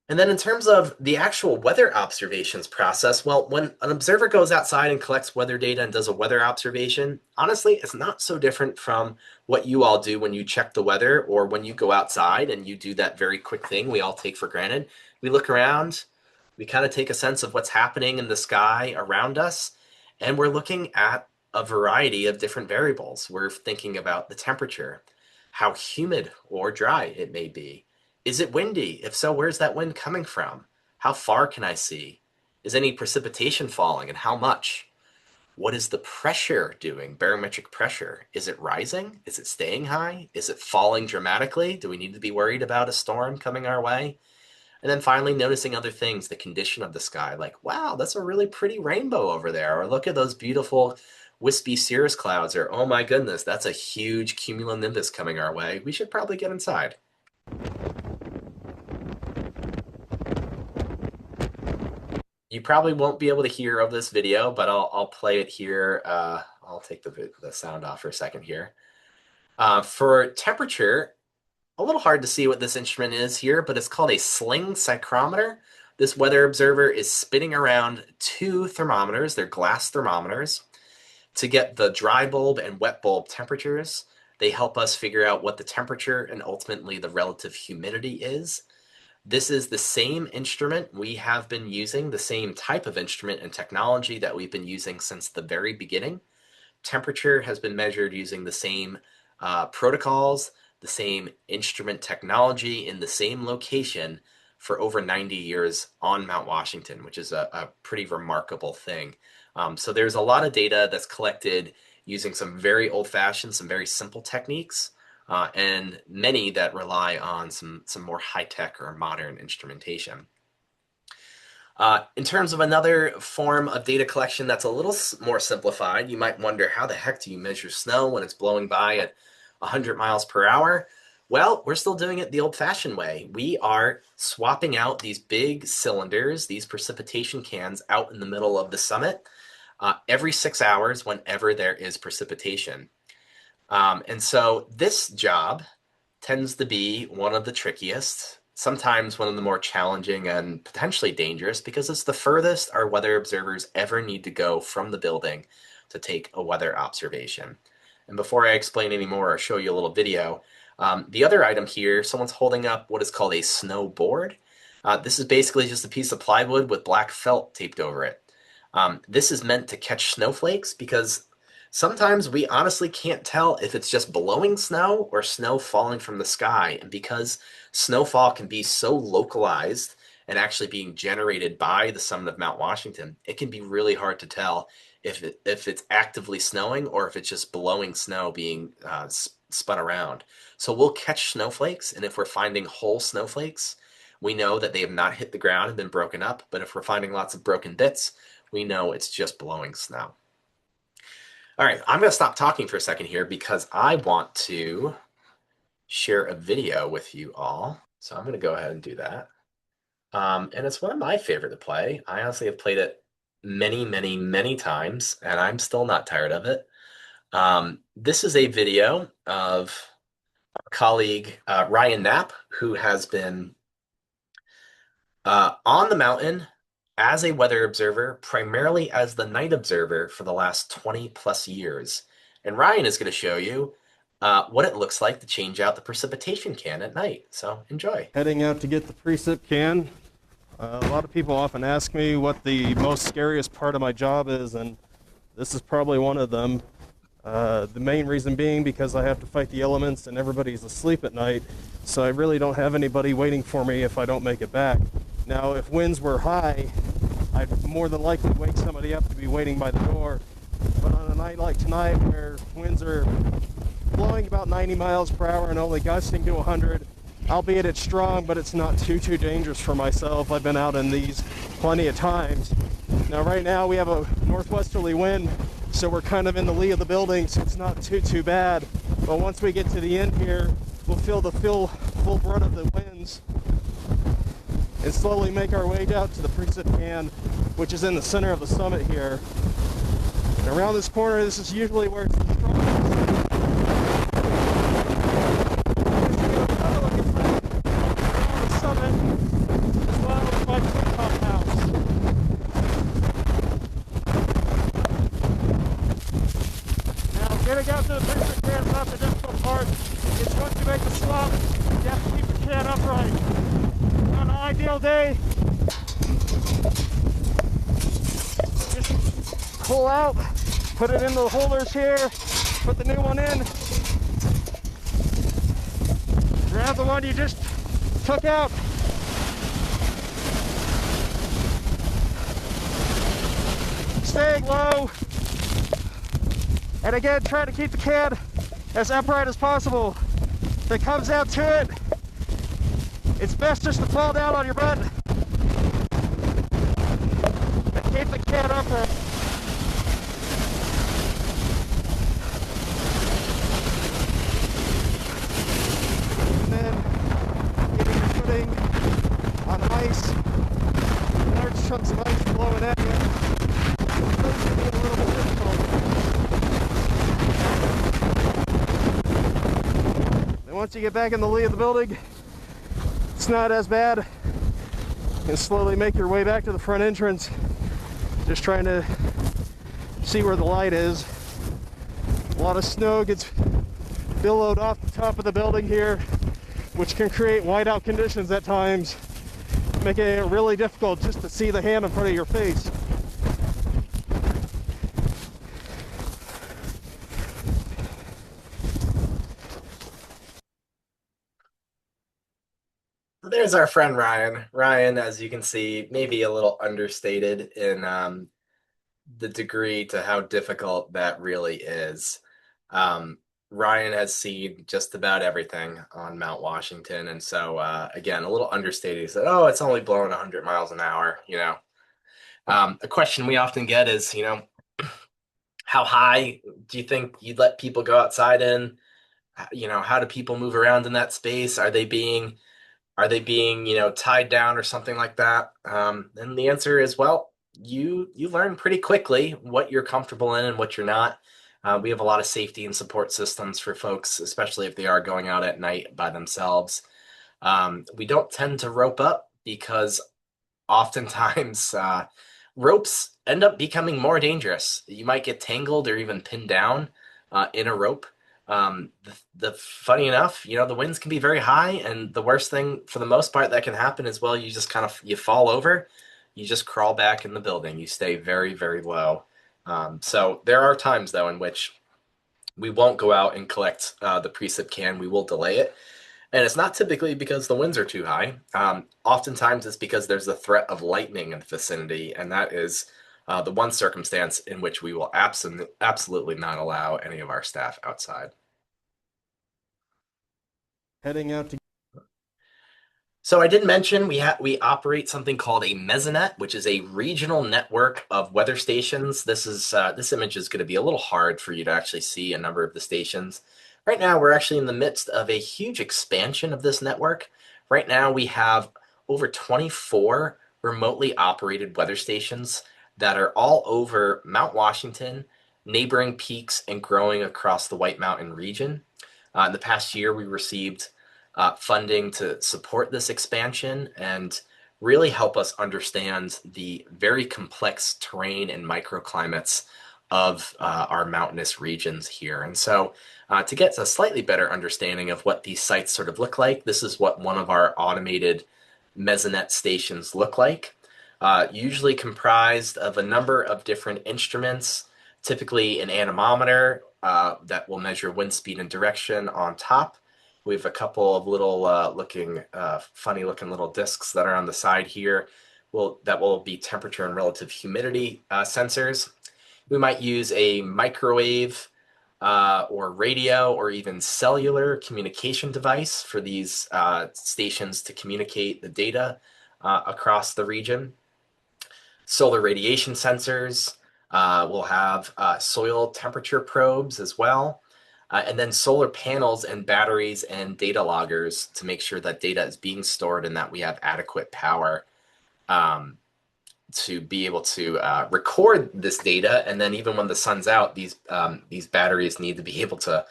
Speaker 3: And then in terms of the actual weather observations process, well, when an observer goes outside and collects weather data and does a weather observation, honestly, it's not so different from what you all do when you check the weather or when you go outside and you do that very quick thing we all take for granted. We look around, we kind of take a sense of what's happening in the sky around us, and we're looking at a variety of different variables. We're thinking about the temperature, how humid or dry it may be. Is it windy? If so, where's that wind coming from? How far can I see? Is any precipitation falling and how much? What is the pressure doing? Barometric pressure. Is it rising? Is it staying high? Is it falling dramatically? Do we need to be worried about a storm coming our way? And then finally, noticing other things, the condition of the sky, like, wow, that's a really pretty rainbow over there. Or look at those beautiful wispy cirrus clouds. Or, oh my goodness, that's a huge cumulonimbus coming our way. We should probably get inside. You probably won't be able to hear of this video, but I'll play it here. I'll take the sound off for a second here. For temperature, a little hard to see what this instrument is here, but it's called a sling psychrometer. This weather observer is spinning around two thermometers. They're glass thermometers to get the dry bulb and wet bulb temperatures. They help us figure out what the temperature and ultimately the relative humidity is. This is the same instrument we have been using, the same type of instrument and technology that we've been using since the very beginning. Temperature has been measured using the same protocols, the same instrument technology in the same location for over 90 years on Mount Washington, which is a pretty remarkable thing. So there's a lot of data that's collected using some very old-fashioned, some very simple techniques, and many that rely on some more high-tech or modern instrumentation. In terms of another form of data collection that's a little more simplified, you might wonder, how the heck do you measure snow when it's blowing by at 100 miles per hour? Well, we're still doing it the old-fashioned way. We are swapping out these big cylinders, these precipitation cans, out in the middle of the summit every 6 hours whenever there is precipitation. And so this job tends to be one of the trickiest, sometimes one of the more challenging and potentially dangerous, because it's the furthest our weather observers ever need to go from the building to take a weather observation. And before I explain any more or show you a little video, the other item here, someone's holding up what is called a snowboard. This is basically just a piece of plywood with black felt taped over it. This is meant to catch snowflakes because sometimes we honestly can't tell if it's just blowing snow or snow falling from the sky. And because snowfall can be so localized and actually being generated by the summit of Mount Washington, it can be really hard to tell if it's actively snowing or if it's just blowing snow being spun around. So we'll catch snowflakes, and if we're finding whole snowflakes, we know that they have not hit the ground and been broken up. But if we're finding lots of broken bits, we know it's just blowing snow. All right, I'm going to stop talking for a second here because I want to share a video with you all. So I'm going to go ahead and do that. And it's one of my favorite to play. I honestly have played it many, many, many times, and I'm still not tired of it. This is a video of our colleague Ryan Knapp, who has been on the mountain as a weather observer, primarily as the night observer for the last 20 plus years. And Ryan is going to show you what it looks like to change out the precipitation can at night. So enjoy.
Speaker 4: Heading out to get the precip can. A lot of people often ask me what the most scariest part of my job is, and this is probably one of them. The main reason being because I have to fight the elements and everybody's asleep at night, so I really don't have anybody waiting for me if I don't make it back. Now, if winds were high, I'd more than likely wake somebody up to be waiting by the door. But on a night like tonight, where winds are blowing about 90 miles per hour and only gusting to 100, albeit it's strong, but it's not too dangerous for myself. I've been out in these plenty of times. Now, right now, we have a northwesterly wind, so we're kind of in the lee of the building, so it's not too bad. But once we get to the end here, we'll feel the full brunt of the winds and slowly make our way down to the precip can, which is in the center of the summit here. And around this corner, this is usually where it's the strongest. On the summit, as Getting out to the basic can is not the difficult part. It's once you make the swap, you have to keep the can upright. On an ideal day, just pull out, put it in the holders here, put the new one in, grab the one you just took out. Staying low. And again, try to keep the can as upright as possible. If it comes down to it, it's best just to fall down on your butt and keep the can upright. And then getting your footing on the ice, large chunks of ice blowing at you. Those can be a little bit difficult. And once you get back in the lee of the building, it's not as bad. You can slowly make your way back to the front entrance, just trying to see where the light is. A lot of snow gets billowed off the top of the building here, which can create whiteout conditions at times, making it really difficult just to see the hand in front of your face.
Speaker 3: There's our friend Ryan. Ryan, as you can see, maybe a little understated in the degree to how difficult that really is. Ryan has seen just about everything on Mount Washington, and so again, a little understated. He said, "Oh, it's only blowing 100 miles an hour." A question we often get is, how high do you think you'd let people go outside in? How do people move around in that space? Are they being tied down or something like that? And the answer is, well, you learn pretty quickly what you're comfortable in and what you're not. We have a lot of safety and support systems for folks, especially if they are going out at night by themselves. We don't tend to rope up because oftentimes ropes end up becoming more dangerous. You might get tangled or even pinned down in a rope. The funny enough, the winds can be very high, and the worst thing for the most part that can happen is, well, you just you fall over, you just crawl back in the building, you stay very, very low. So there are times though in which we won't go out and collect the precip can. We will delay it, and it's not typically because the winds are too high. Oftentimes it's because there's a threat of lightning in the vicinity, and that is the one circumstance in which we will absolutely not allow any of our staff outside.
Speaker 4: Heading out to
Speaker 3: So I did mention we operate something called a mesonet, which is a regional network of weather stations. This image is going to be a little hard for you to actually see a number of the stations. Right now, we're actually in the midst of a huge expansion of this network. Right now, we have over 24 remotely operated weather stations that are all over Mount Washington, neighboring peaks, and growing across the White Mountain region. In the past year, we received funding to support this expansion and really help us understand the very complex terrain and microclimates of our mountainous regions here. And so to get a slightly better understanding of what these sites sort of look like, this is what one of our automated mesonet stations look like. Usually comprised of a number of different instruments, typically an anemometer that will measure wind speed and direction on top. We have a couple of little funny looking little discs that are on the side here that will be temperature and relative humidity sensors. We might use a microwave or radio or even cellular communication device for these stations to communicate the data across the region. Solar radiation sensors. We'll have soil temperature probes as well. And then solar panels and batteries and data loggers to make sure that data is being stored and that we have adequate power to be able to record this data. And then even when the sun's out, these batteries need to be able to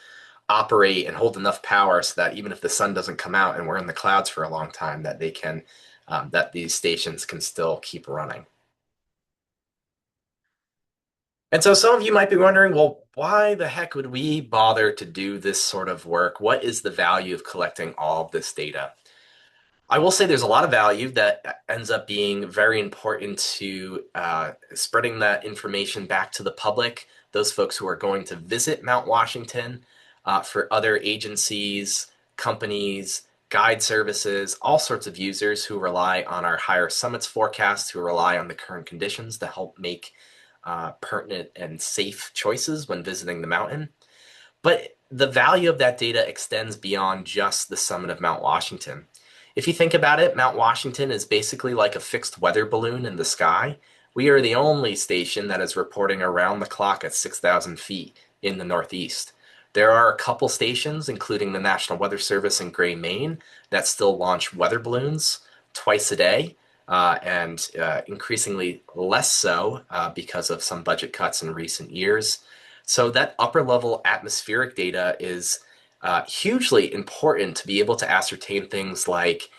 Speaker 3: operate and hold enough power so that even if the sun doesn't come out and we're in the clouds for a long time, that that these stations can still keep running. And so some of you might be wondering, well, why the heck would we bother to do this sort of work? What is the value of collecting all of this data? I will say there's a lot of value that ends up being very important to spreading that information back to the public, those folks who are going to visit Mount Washington, for other agencies, companies, guide services, all sorts of users who rely on our higher summits forecasts, who rely on the current conditions to help make pertinent and safe choices when visiting the mountain. But the value of that data extends beyond just the summit of Mount Washington. If you think about it, Mount Washington is basically like a fixed weather balloon in the sky. We are the only station that is reporting around the clock at 6,000 feet in the Northeast. There are a couple stations, including the National Weather Service in Gray, Maine, that still launch weather balloons twice a day, and increasingly less so because of some budget cuts in recent years. So that upper level atmospheric data is hugely important to be able to ascertain things like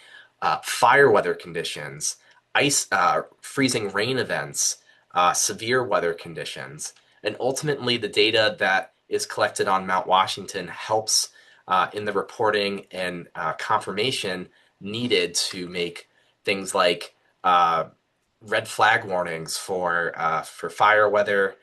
Speaker 3: fire weather conditions, ice, freezing rain events, severe weather conditions. And ultimately, the data that is collected on Mount Washington helps in the reporting and confirmation needed to make things like red flag warnings for fire weather,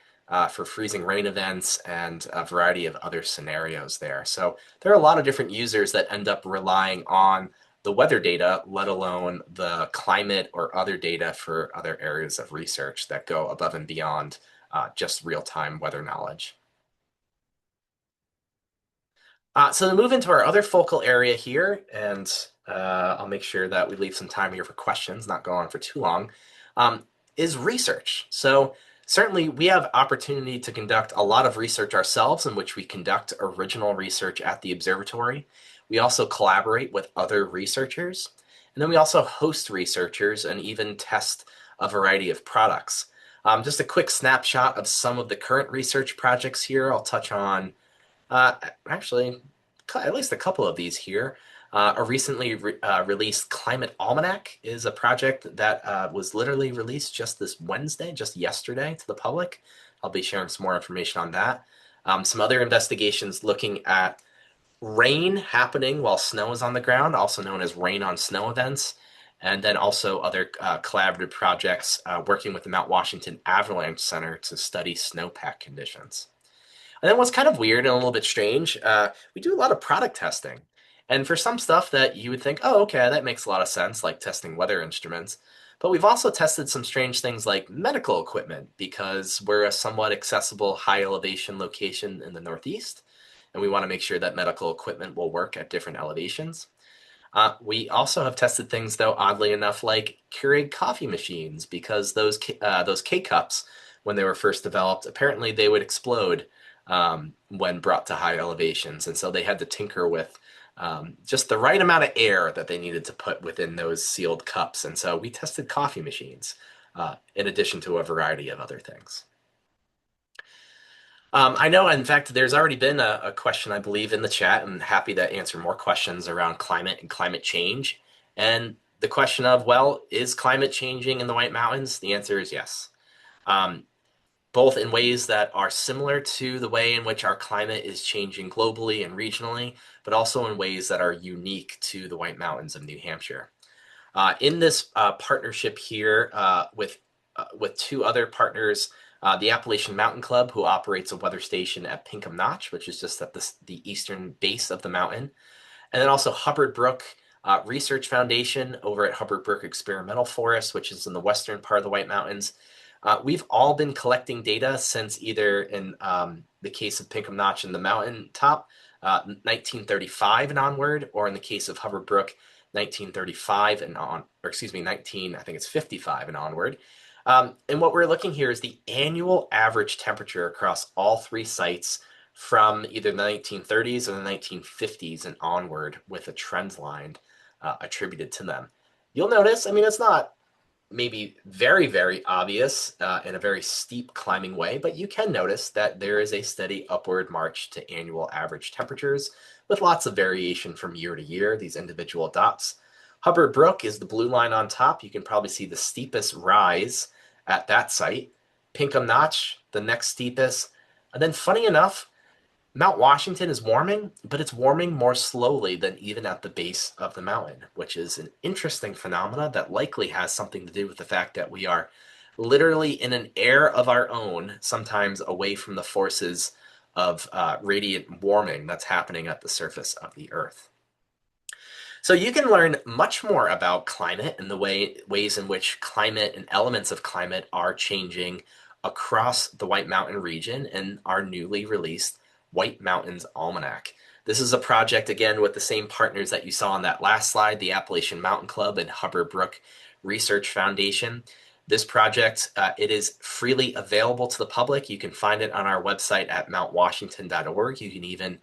Speaker 3: for freezing rain events, and a variety of other scenarios there. So there are a lot of different users that end up relying on the weather data, let alone the climate or other data for other areas of research that go above and beyond just real-time weather knowledge. So to move into our other focal area here, and I'll make sure that we leave some time here for questions, not go on for too long, is research. So certainly we have opportunity to conduct a lot of research ourselves, in which we conduct original research at the observatory. We also collaborate with other researchers, and then we also host researchers and even test a variety of products. Just a quick snapshot of some of the current research projects here. I'll touch on actually at least a couple of these here. A recently released Climate Almanac is a project that was literally released just this Wednesday, just yesterday, to the public. I'll be sharing some more information on that. Some other investigations looking at rain happening while snow is on the ground, also known as rain on snow events, and then also other collaborative projects working with the Mount Washington Avalanche Center to study snowpack conditions. And then what's kind of weird and a little bit strange, we do a lot of product testing. And for some stuff that you would think, oh, okay, that makes a lot of sense, like testing weather instruments. But we've also tested some strange things like medical equipment, because we're a somewhat accessible high elevation location in the Northeast, and we want to make sure that medical equipment will work at different elevations. We also have tested things, though, oddly enough, like Keurig coffee machines, because those K-cups, when they were first developed, apparently they would explode when brought to high elevations. And so they had to tinker with just the right amount of air that they needed to put within those sealed cups. And so we tested coffee machines in addition to a variety of other things. I know, in fact, there's already been a question, I believe, in the chat, and happy to answer more questions around climate and climate change. And the question of, well, is climate changing in the White Mountains? The answer is yes. Both in ways that are similar to the way in which our climate is changing globally and regionally, but also in ways that are unique to the White Mountains of New Hampshire. In this partnership here with two other partners, the Appalachian Mountain Club, who operates a weather station at Pinkham Notch, which is just at the eastern base of the mountain, and then also Hubbard Brook Research Foundation over at Hubbard Brook Experimental Forest, which is in the western part of the White Mountains. We've all been collecting data since either in the case of Pinkham Notch and the mountain top, 1935 and onward, or in the case of Hubbard Brook, 1935 and on, or excuse me, I think it's 55 and onward. And what we're looking here is the annual average temperature across all three sites from either the 1930s or the 1950s and onward, with a trend line attributed to them. You'll notice, I mean, it's not maybe very, very obvious in a very steep climbing way, but you can notice that there is a steady upward march to annual average temperatures, with lots of variation from year to year, these individual dots. Hubbard Brook is the blue line on top. You can probably see the steepest rise at that site. Pinkham Notch, the next steepest. And then funny enough, Mount Washington is warming, but it's warming more slowly than even at the base of the mountain, which is an interesting phenomena that likely has something to do with the fact that we are literally in an air of our own, sometimes away from the forces of radiant warming that's happening at the surface of the Earth. So you can learn much more about climate and the ways in which climate and elements of climate are changing across the White Mountain region in our newly released White Mountains Almanac. This is a project, again, with the same partners that you saw on that last slide, the Appalachian Mountain Club and Hubbard Brook Research Foundation. This project, it is freely available to the public. You can find it on our website at mountwashington.org. You can even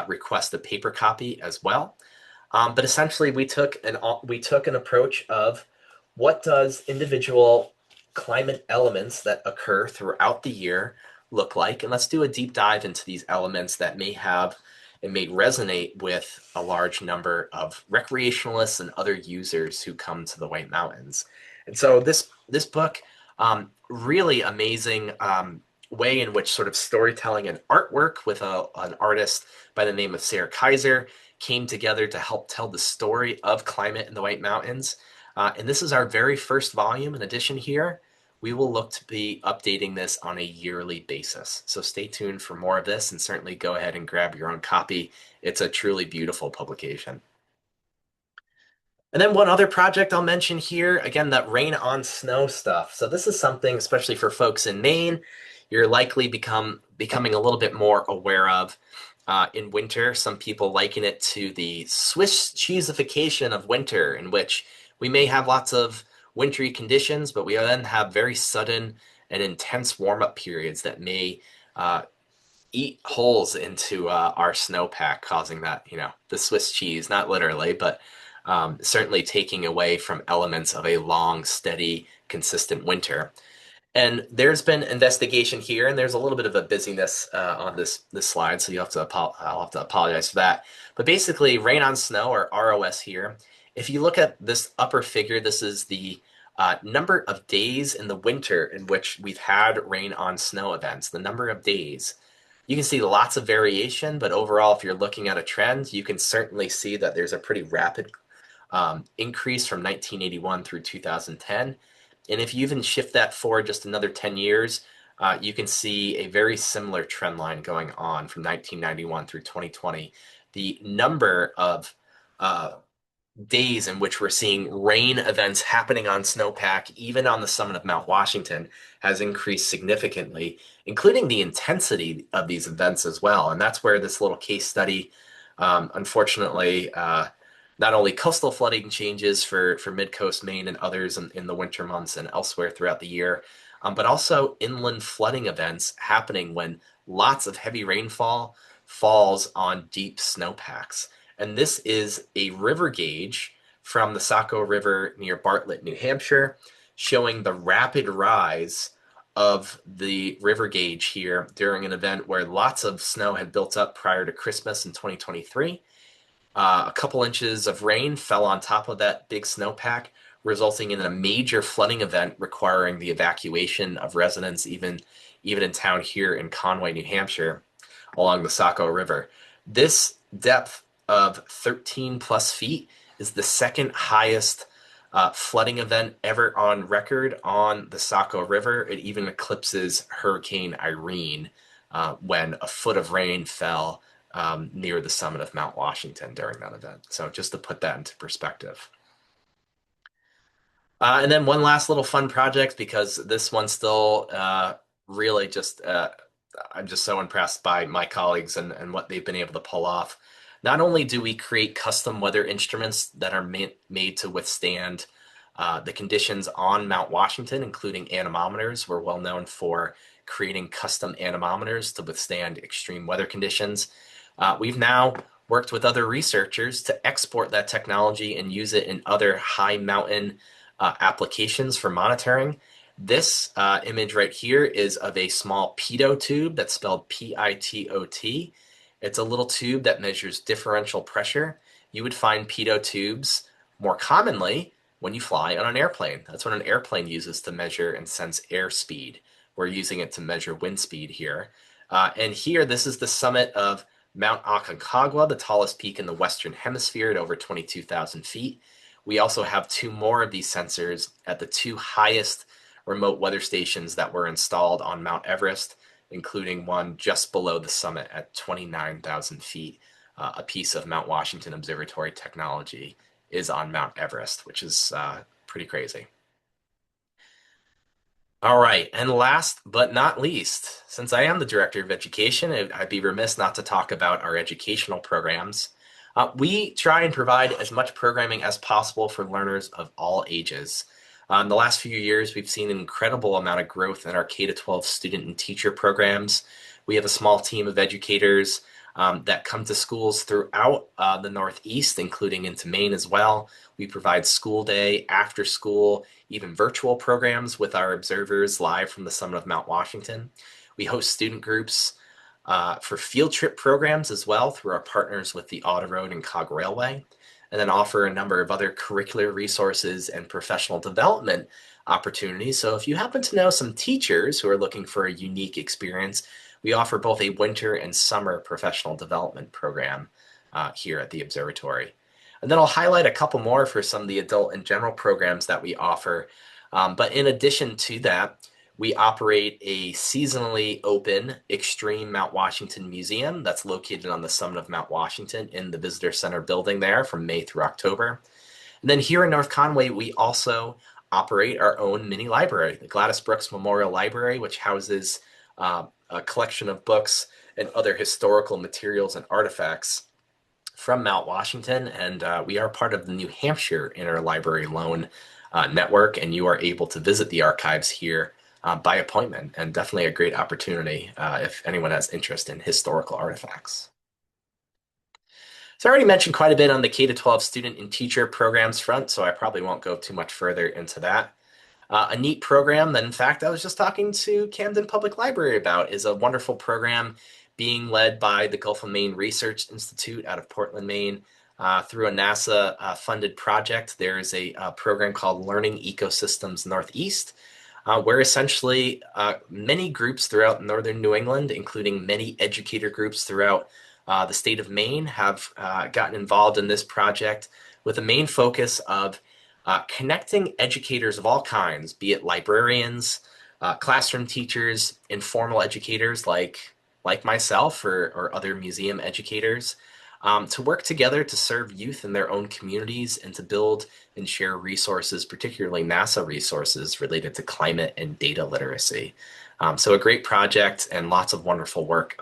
Speaker 3: request a paper copy as well. But essentially, we took an approach of what does individual climate elements that occur throughout the year look like, and let's do a deep dive into these elements that may have and may resonate with a large number of recreationalists and other users who come to the White Mountains. And so this book, really amazing way in which sort of storytelling and artwork with an artist by the name of Sarah Kaiser came together to help tell the story of climate in the White Mountains. And this is our very first volume and edition here. We will look to be updating this on a yearly basis. So stay tuned for more of this, and certainly go ahead and grab your own copy. It's a truly beautiful publication. And then one other project I'll mention here, again, that rain on snow stuff. So this is something, especially for folks in Maine, you're likely becoming a little bit more aware of. In winter, some people liken it to the Swiss cheesification of winter, in which we may have lots of wintry conditions, but we then have very sudden and intense warm-up periods that may eat holes into our snowpack, causing that, the Swiss cheese, not literally, but certainly taking away from elements of a long, steady, consistent winter. And there's been investigation here, and there's a little bit of a busyness on this slide, so I'll have to apologize for that. But basically, rain on snow, or ROS here, if you look at this upper figure, this is the number of days in the winter in which we've had rain on snow events, the number of days. You can see lots of variation, but overall, if you're looking at a trend, you can certainly see that there's a pretty rapid increase from 1981 through 2010. And if you even shift that forward just another 10 years, you can see a very similar trend line going on from 1991 through 2020. The number of days in which we're seeing rain events happening on snowpack, even on the summit of Mount Washington, has increased significantly, including the intensity of these events as well. And that's where this little case study, unfortunately, not only coastal flooding changes for Mid-Coast Maine and others in the winter months and elsewhere throughout the year, but also inland flooding events happening when lots of heavy rainfall falls on deep snowpacks. And this is a river gauge from the Saco River near Bartlett, New Hampshire, showing the rapid rise of the river gauge here during an event where lots of snow had built up prior to Christmas in 2023. A couple inches of rain fell on top of that big snowpack, resulting in a major flooding event requiring the evacuation of residents, even in town here in Conway, New Hampshire, along the Saco River. This depth of 13 plus feet is the second highest flooding event ever on record on the Saco River. It even eclipses Hurricane Irene when a foot of rain fell near the summit of Mount Washington during that event. So just to put that into perspective. And then one last little fun project, because this one still really just, I'm just so impressed by my colleagues and what they've been able to pull off. Not only do we create custom weather instruments that are made to withstand the conditions on Mount Washington, including anemometers. We're well known for creating custom anemometers to withstand extreme weather conditions. We've now worked with other researchers to export that technology and use it in other high mountain applications for monitoring. This image right here is of a small pitot tube that's spelled P-I-T-O-T. It's a little tube that measures differential pressure. You would find pitot tubes more commonly when you fly on an airplane. That's what an airplane uses to measure and sense airspeed. We're using it to measure wind speed here. And here, this is the summit of Mount Aconcagua, the tallest peak in the Western Hemisphere at over 22,000 feet. We also have two more of these sensors at the two highest remote weather stations that were installed on Mount Everest, including one just below the summit at 29,000 feet. A piece of Mount Washington Observatory technology is on Mount Everest, which is pretty crazy. All right, and last but not least, since I am the Director of Education, I'd be remiss not to talk about our educational programs. We try and provide as much programming as possible for learners of all ages. In the last few years, we've seen an incredible amount of growth in our K-12 student and teacher programs. We have a small team of educators that come to schools throughout the Northeast, including into Maine as well. We provide school day, after school, even virtual programs with our observers live from the summit of Mount Washington. We host student groups for field trip programs as well through our partners with the Autoroad and Cog Railway, and then offer a number of other curricular resources and professional development opportunities. So if you happen to know some teachers who are looking for a unique experience, we offer both a winter and summer professional development program here at the Observatory. And then I'll highlight a couple more for some of the adult and general programs that we offer. But in addition to that, we operate a seasonally open Extreme Mount Washington Museum that's located on the summit of Mount Washington in the Visitor Center building there from May through October. And then here in North Conway, we also operate our own mini library, the Gladys Brooks Memorial Library, which houses a collection of books and other historical materials and artifacts from Mount Washington. And we are part of the New Hampshire Interlibrary Loan Network, and you are able to visit the archives here by appointment, and definitely a great opportunity if anyone has interest in historical artifacts. So I already mentioned quite a bit on the K-12 student and teacher programs front, so I probably won't go too much further into that. A neat program that, in fact, I was just talking to Camden Public Library about is a wonderful program being led by the Gulf of Maine Research Institute out of Portland, Maine. Through a NASA-funded project, there is a program called Learning Ecosystems Northeast, where essentially many groups throughout northern New England, including many educator groups throughout the state of Maine, have gotten involved in this project with a main focus of connecting educators of all kinds, be it librarians, classroom teachers, informal educators like myself or other museum educators, to work together to serve youth in their own communities and to build and share resources, particularly NASA resources related to climate and data literacy. So a great project and lots of wonderful work,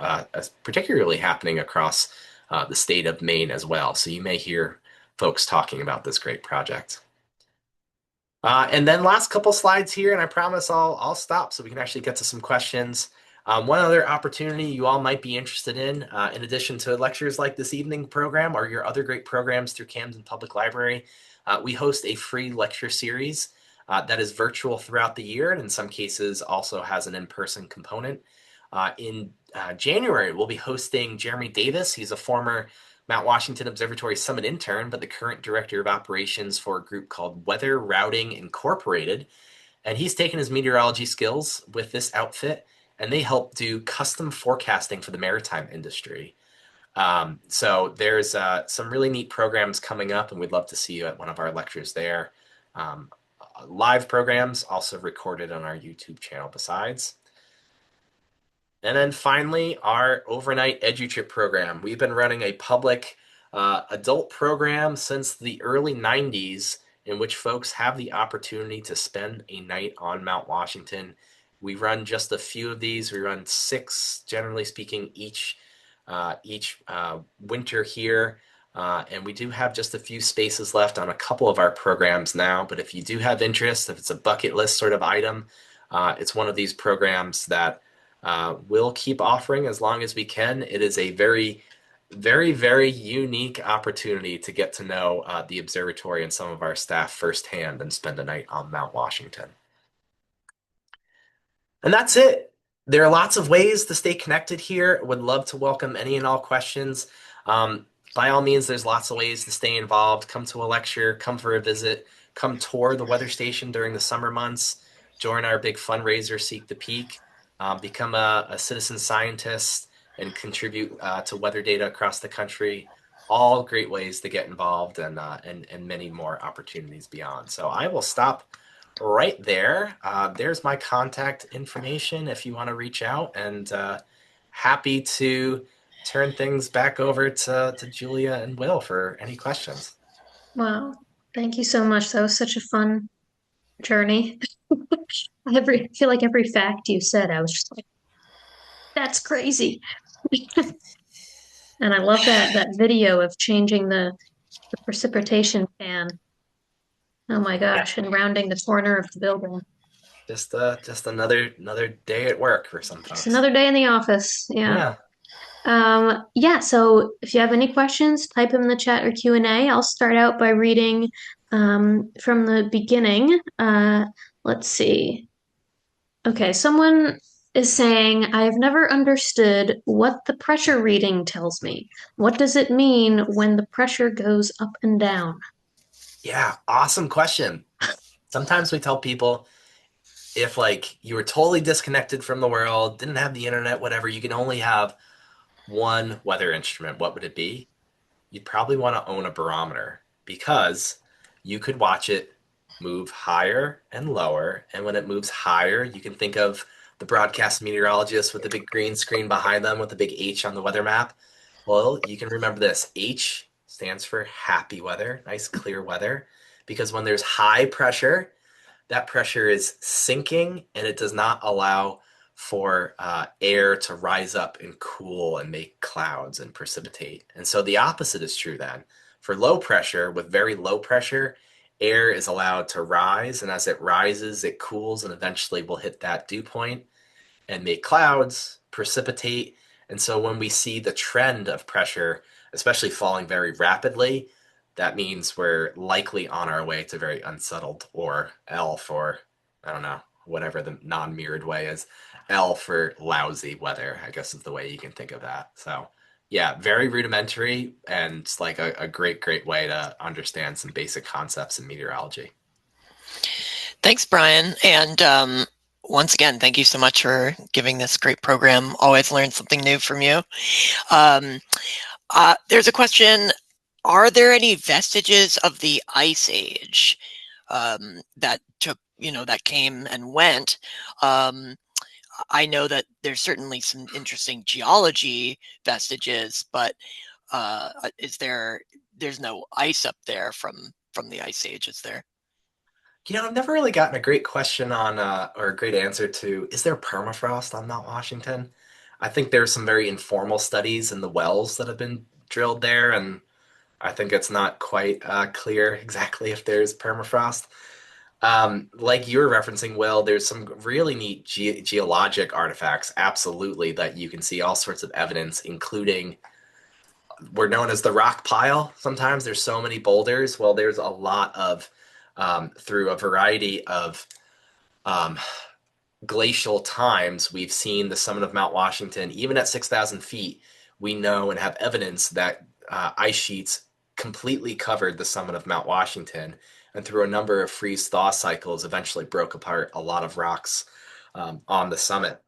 Speaker 3: particularly happening across the state of Maine as well. So you may hear folks talking about this great project. And then last couple slides here, and I promise I'll stop so we can actually get to some questions. One other opportunity you all might be interested in addition to lectures like this evening program or your other great programs through Camden Public Library, we host a free lecture series that is virtual throughout the year, and in some cases also has an in-person component. In January, we'll be hosting Jeremy Davis. He's a former Mount Washington Observatory Summit intern, but the current director of operations for a group called Weather Routing Incorporated. And he's taken his meteorology skills with this outfit, and they help do custom forecasting for the maritime industry. So there's some really neat programs coming up, and we'd love to see you at one of our lectures there. Live programs also recorded on our YouTube channel besides. And then finally, our overnight EduTrip program. We've been running a public adult program since the early 90s in which folks have the opportunity to spend a night on Mount Washington. We run just a few of these. We run 6, generally speaking, each winter here. And we do have just a few spaces left on a couple of our programs now. But if you do have interest, if it's a bucket list sort of item, it's one of these programs that we'll keep offering as long as we can. It is a very, very, very unique opportunity to get to know the observatory and some of our staff firsthand and spend a night on Mount Washington. And that's it. There are lots of ways to stay connected here. Would love to welcome any and all questions. By all means, there's lots of ways to stay involved. Come to a lecture, come for a visit, come tour the weather station during the summer months. join our big fundraiser, Seek the Peak, become a citizen scientist, and contribute to weather data across the country. All great ways to get involved, and many more opportunities beyond. So I will stop right there. There's my contact information if you want to reach out, and happy to turn things back over to Julia and Will for any questions.
Speaker 1: Wow. Thank you so much. That was such a fun journey. I feel like every fact you said, I was just like, that's crazy. And I love that video of changing the precipitation fan. Oh my
Speaker 3: Yeah,
Speaker 1: gosh, and rounding the corner of the building.
Speaker 3: just another day at work for some
Speaker 1: Just
Speaker 3: folks.
Speaker 1: another day in the office. Yeah.
Speaker 3: Yeah.
Speaker 1: Yeah, so if you have any questions, type them in the chat or Q&A. I'll start out by reading from the beginning. Let's see. Okay, someone is saying, I have never understood what the pressure reading tells me. What does it mean when the pressure goes up and down?
Speaker 3: Yeah, awesome question. Sometimes we tell people if like you were totally disconnected from the world, didn't have the internet, whatever, you can only have one weather instrument, what would it be? You'd probably want to own a barometer because you could watch it move higher and lower. And when it moves higher, you can think of the broadcast meteorologist with the big green screen behind them with the big H on the weather map. Well, you can remember this. H stands for happy weather, nice clear weather, because when there's high pressure, that pressure is sinking and it does not allow for air to rise up and cool and make clouds and precipitate. And so the opposite is true then. For low pressure, with very low pressure, air is allowed to rise. And as it rises, it cools and eventually will hit that dew point and make clouds, precipitate. And so when we see the trend of pressure, especially falling very rapidly, that means we're likely on our way to very unsettled, or L for, I don't know, whatever the non-mirrored way is. L for lousy weather, I guess is the way you can think of that. So yeah, very rudimentary and it's like a great way to understand some basic concepts in meteorology.
Speaker 2: Thanks, Brian. And once again, thank you so much for giving this great program. Always learn something new from you. Um, there's a question. Are there any vestiges of the Ice Age that took, that came and went? I know that there's certainly some interesting geology vestiges, but there's no ice up there from the Ice Age, is there?
Speaker 3: I've never really gotten a great question on, or a great answer to, is there permafrost on Mount Washington? I think there's some very informal studies in the wells that have been drilled there, and I think it's not quite clear exactly if there's permafrost. Like you were referencing, Will, there's some really neat geologic artifacts, absolutely, that you can see all sorts of evidence, including we're known as the rock pile. Sometimes there's so many boulders. Well, there's a lot of through a variety of glacial times, we've seen the summit of Mount Washington, even at 6,000 feet. We know and have evidence that ice sheets completely covered the summit of Mount Washington, and through a number of freeze-thaw cycles, eventually broke apart a lot of rocks on the summit.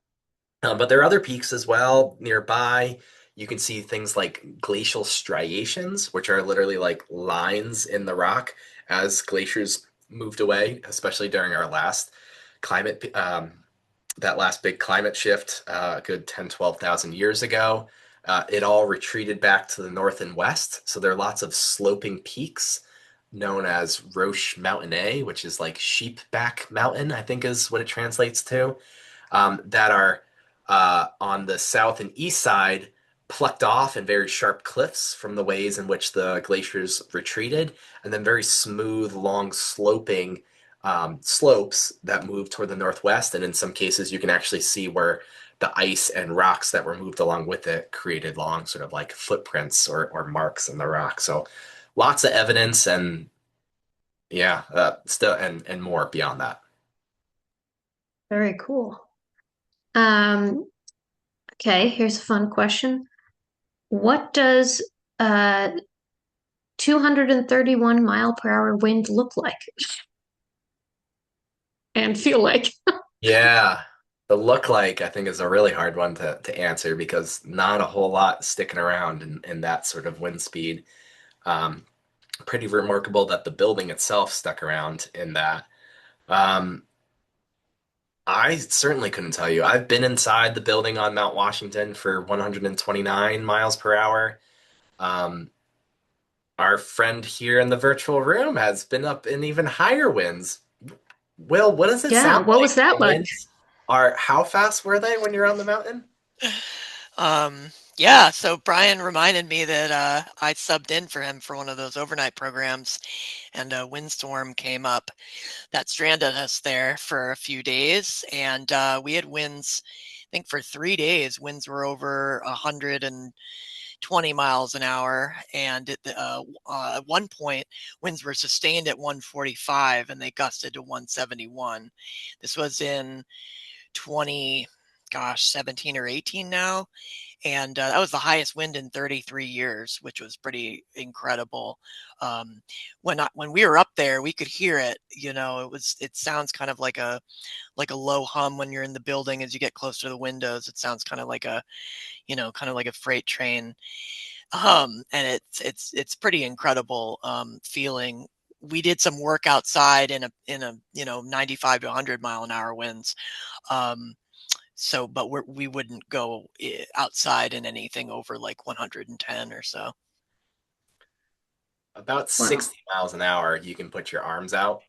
Speaker 3: But there are other peaks as well nearby. You can see things like glacial striations, which are literally like lines in the rock as glaciers moved away, especially during our last climate, that last big climate shift, a good 10, 12,000 years ago. It all retreated back to the north and west. So there are lots of sloping peaks known as Roche Mountain A, which is like Sheepback Mountain, I think is what it translates to, that are on the south and east side, plucked off in very sharp cliffs from the ways in which the glaciers retreated, and then very smooth, long, sloping slopes that move toward the northwest. And in some cases, you can actually see where the ice and rocks that were moved along with it created long sort of like footprints or marks in the rock. So lots of evidence and yeah, still and more beyond that.
Speaker 1: Very cool. Okay, here's a fun question. What does 231 mile per hour wind look like? and feel like.
Speaker 3: Yeah. The look like, I think, is a really hard one to answer because not a whole lot sticking around in that sort of wind speed. Um, Pretty remarkable that the building itself stuck around in that. Um, I certainly couldn't tell you. I've been inside the building on Mount Washington for 129 miles per hour. Um, our friend here in the virtual room has been up in even higher winds. Will, what does it
Speaker 1: Yeah,
Speaker 3: sound
Speaker 1: what
Speaker 3: like?
Speaker 1: was that
Speaker 3: The
Speaker 1: like?
Speaker 3: winds are, how fast were they when you're on the mountain?
Speaker 2: Yeah, so Brian reminded me that I subbed in for him for one of those overnight programs, and a windstorm came up that stranded us there for a few days, and we had winds. I think for 3 days, winds were over 120 miles an hour, and at one point, winds were sustained at 145, and they gusted to 171. This was in 20, gosh, 17 or 18 now, and that was the highest wind in 33 years, which was pretty incredible. Um, when we were up there, we could hear it. It sounds kind of like a low hum when you're in the building. As you get closer to the windows, it sounds kind of like a freight train. And it's pretty incredible feeling. We did some work outside in a 95 to 100 mile an hour winds. Um, but we wouldn't go outside in anything over like 110 or so.
Speaker 3: About
Speaker 1: Wow.
Speaker 3: 60 miles an hour, you can put your arms out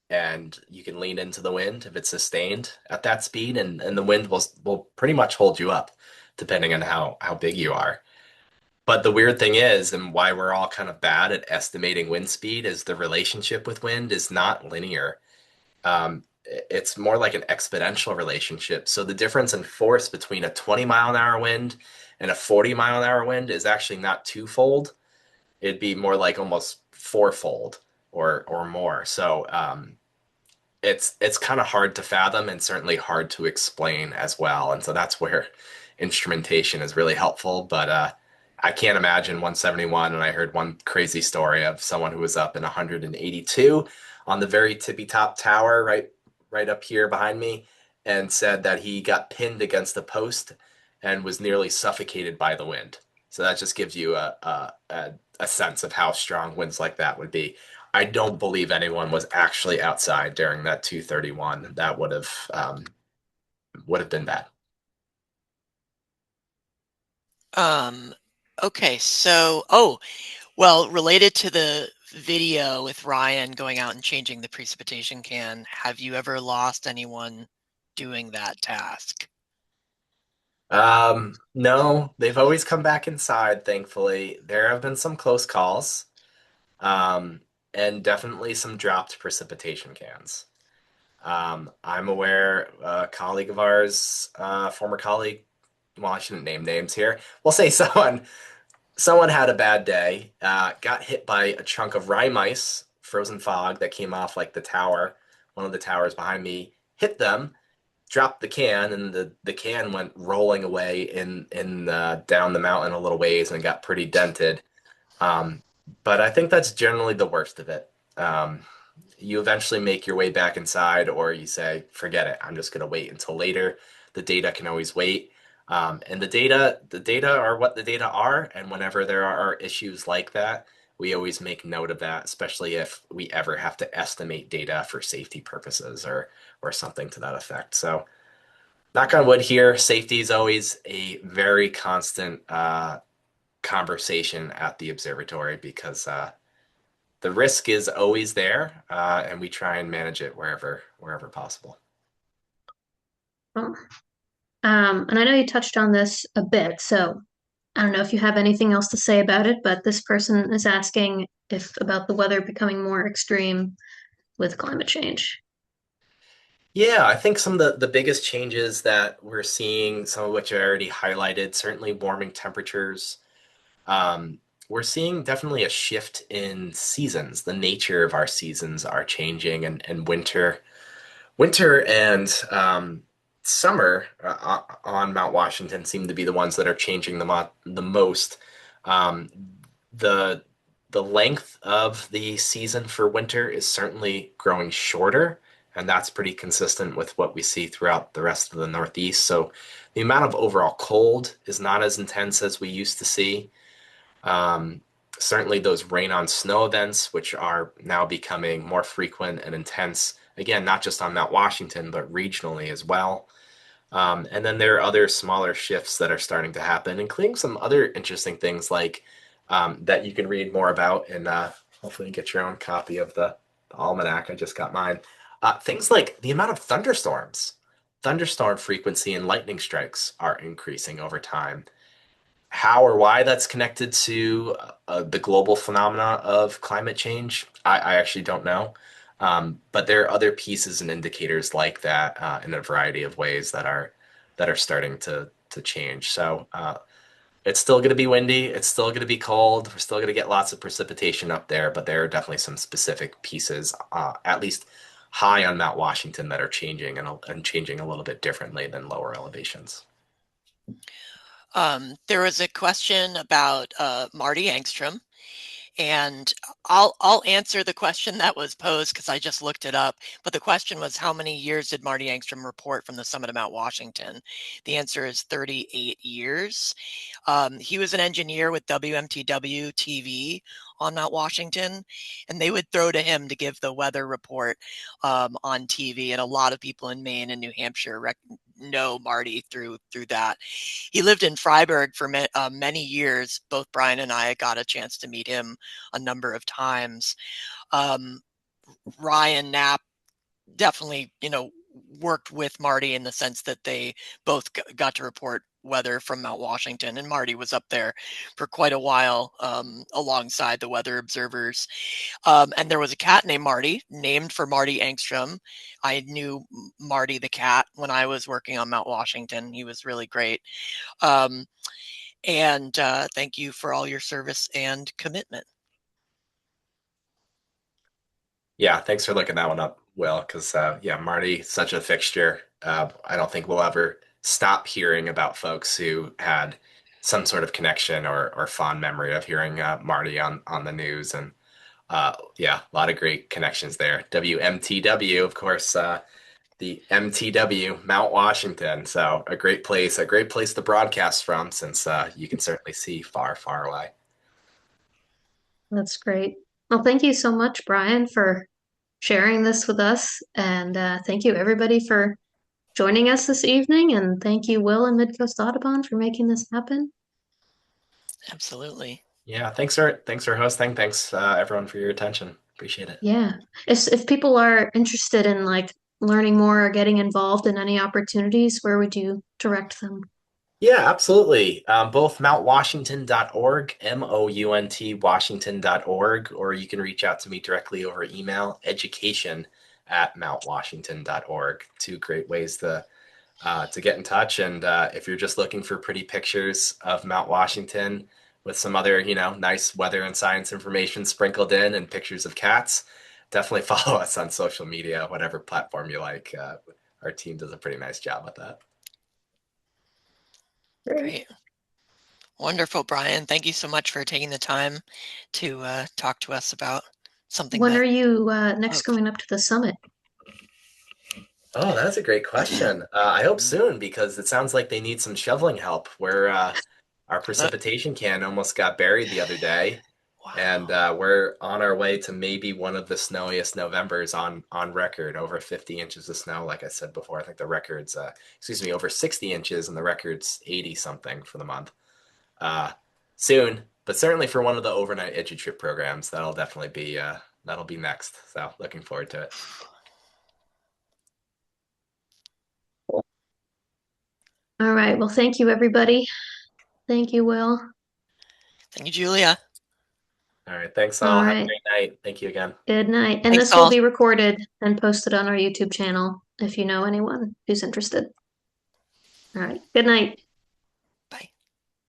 Speaker 3: and you can lean into the wind if it's sustained at that speed, and the wind will pretty much hold you up, depending on how big you are. But the weird thing is, and why we're all kind of bad at estimating wind speed, is the relationship with wind is not linear. It's more like an exponential relationship. So the difference in force between a 20 mile an hour wind and a 40 mile an hour wind is actually not twofold. It'd be more like almost fourfold or more. So it's kind of hard to fathom and certainly hard to explain as well. And so that's where instrumentation is really helpful. But I can't imagine 171. And I heard one crazy story of someone who was up in 182 on the very tippy top tower, right up here behind me, and said that he got pinned against a post and was nearly suffocated by the wind. So that just gives you a sense of how strong winds like that would be. I don't believe anyone was actually outside during that 231. That would have been bad.
Speaker 2: Um, okay, well, related to the video with Ryan going out and changing the precipitation can, have you ever lost anyone doing that task?
Speaker 3: No, they've always come back inside, thankfully. There have been some close calls, um, and definitely some dropped precipitation cans. I'm aware a colleague of ours, former colleague, well, I shouldn't name names here. We'll say someone had a bad day, got hit by a chunk of rye mice, frozen fog that came off like the tower, one of the towers behind me, hit them, dropped the can, and the can went rolling away in down the mountain a little ways and got pretty dented. Um, but I think that's generally the worst of it. You eventually make your way back inside, or you say, forget it, I'm just going to wait until later. The data can always wait. And the data are what the data are. And whenever there are issues like that, we always make note of that, especially if we ever have to estimate data for safety purposes or something to that effect. So, knock on wood here, safety is always a very constant conversation at the observatory because the risk is always there, and we try and manage it wherever possible.
Speaker 1: Oh. And I know you touched on this a bit, so I don't know if you have anything else to say about it, but this person is asking if about the weather becoming more extreme with climate change.
Speaker 3: Yeah, I think some of the biggest changes that we're seeing, some of which I already highlighted, certainly warming temperatures. We're seeing definitely a shift in seasons. The nature of our seasons are changing, and winter and summer on Mount Washington seem to be the ones that are changing the most. Um, the the length of the season for winter is certainly growing shorter and that's pretty consistent with what we see throughout the rest of the Northeast. So the amount of overall cold is not as intense as we used to see. Um, Certainly those rain on snow events, which are now becoming more frequent and intense, again, not just on Mount Washington, but regionally as well. And then there are other smaller shifts that are starting to happen, including some other interesting things like that you can read more about and hopefully get your own copy of the almanac. I just got mine. Things like the amount of thunderstorms, thunderstorm frequency, and lightning strikes are increasing over time. How or why that's connected to the global phenomena of climate change, I actually don't know. But there are other pieces and indicators like that in a variety of ways that are starting to change. So it's still going to be windy. It's still going to be cold. We're still going to get lots of precipitation up there, but there are definitely some specific pieces, at least high on Mount Washington, that are changing and changing a little bit differently than lower elevations.
Speaker 2: There was a question about Marty Engstrom, and I'll answer the question that was posed because I just looked it up. But the question was, how many years did Marty Engstrom report from the summit of Mount Washington? The answer is 38 years. He was an engineer with WMTW TV on Mount Washington, and they would throw to him to give the weather report on TV. And a lot of people in Maine and New Hampshire know Marty through that. He lived in Freiburg for many years. Both Brian and I got a chance to meet him a number of times. Ryan Knapp definitely, worked with Marty in the sense that they both got to report weather from Mount Washington, and Marty was up there for quite a while alongside the weather observers. And there was a cat named Marty, named for Marty Engstrom. I knew Marty the cat when I was working on Mount Washington. He was really great. And thank you for all your service and commitment.
Speaker 3: Yeah, thanks for looking that one up, Will, because yeah, Marty, such a fixture. I don't think we'll ever stop hearing about folks who had some sort of connection or fond memory of hearing Marty on the news. And yeah, a lot of great connections there. WMTW, of course, the MTW, Mount Washington. So a great place to broadcast from, since you can certainly see far, far away.
Speaker 1: That's great. Well, thank you so much, Brian, for sharing this with us. And thank you, everybody, for joining us this evening. And thank you, Will and Mid-Coast Audubon, for making this happen.
Speaker 2: Absolutely.
Speaker 3: Yeah, thanks for hosting. Thanks everyone for your attention. Appreciate it.
Speaker 1: Yeah. If people are interested in like learning more or getting involved in any opportunities, where would you direct them?
Speaker 3: Yeah, absolutely. Both mountwashington.org, MOUNT Washington.org, or you can reach out to me directly over email, education@mountwashington.org. Two great ways to get in touch. And if you're just looking for pretty pictures of Mount Washington with some other, nice weather and science information sprinkled in and pictures of cats, definitely follow us on social media, whatever platform you like. Our team does a pretty nice job with that.
Speaker 2: Great. Wonderful, Brian. Thank you so much for taking the time to talk to us about something.
Speaker 1: When are you next going up to the summit?
Speaker 3: Oh, that's a great question. I hope soon, because it sounds like they need some shoveling help. Where our precipitation can almost got buried the other day. Wow. And we're on our way to maybe one of the snowiest Novembers on record, over 50 inches of snow. Like I said before, I think the record's, over 60 inches, and the record's 80 something for the month. Soon, but certainly for one of the overnight EduTrip programs, that'll definitely be next. So looking forward to it.
Speaker 1: All right. Well, thank you, everybody. Thank you, Will.
Speaker 2: Thank you, Julia.
Speaker 3: All right. Thanks all. Have a great night. Thank you again.
Speaker 1: Good night. And this will be recorded and posted on our YouTube channel if you know anyone who's interested. All right. Good night.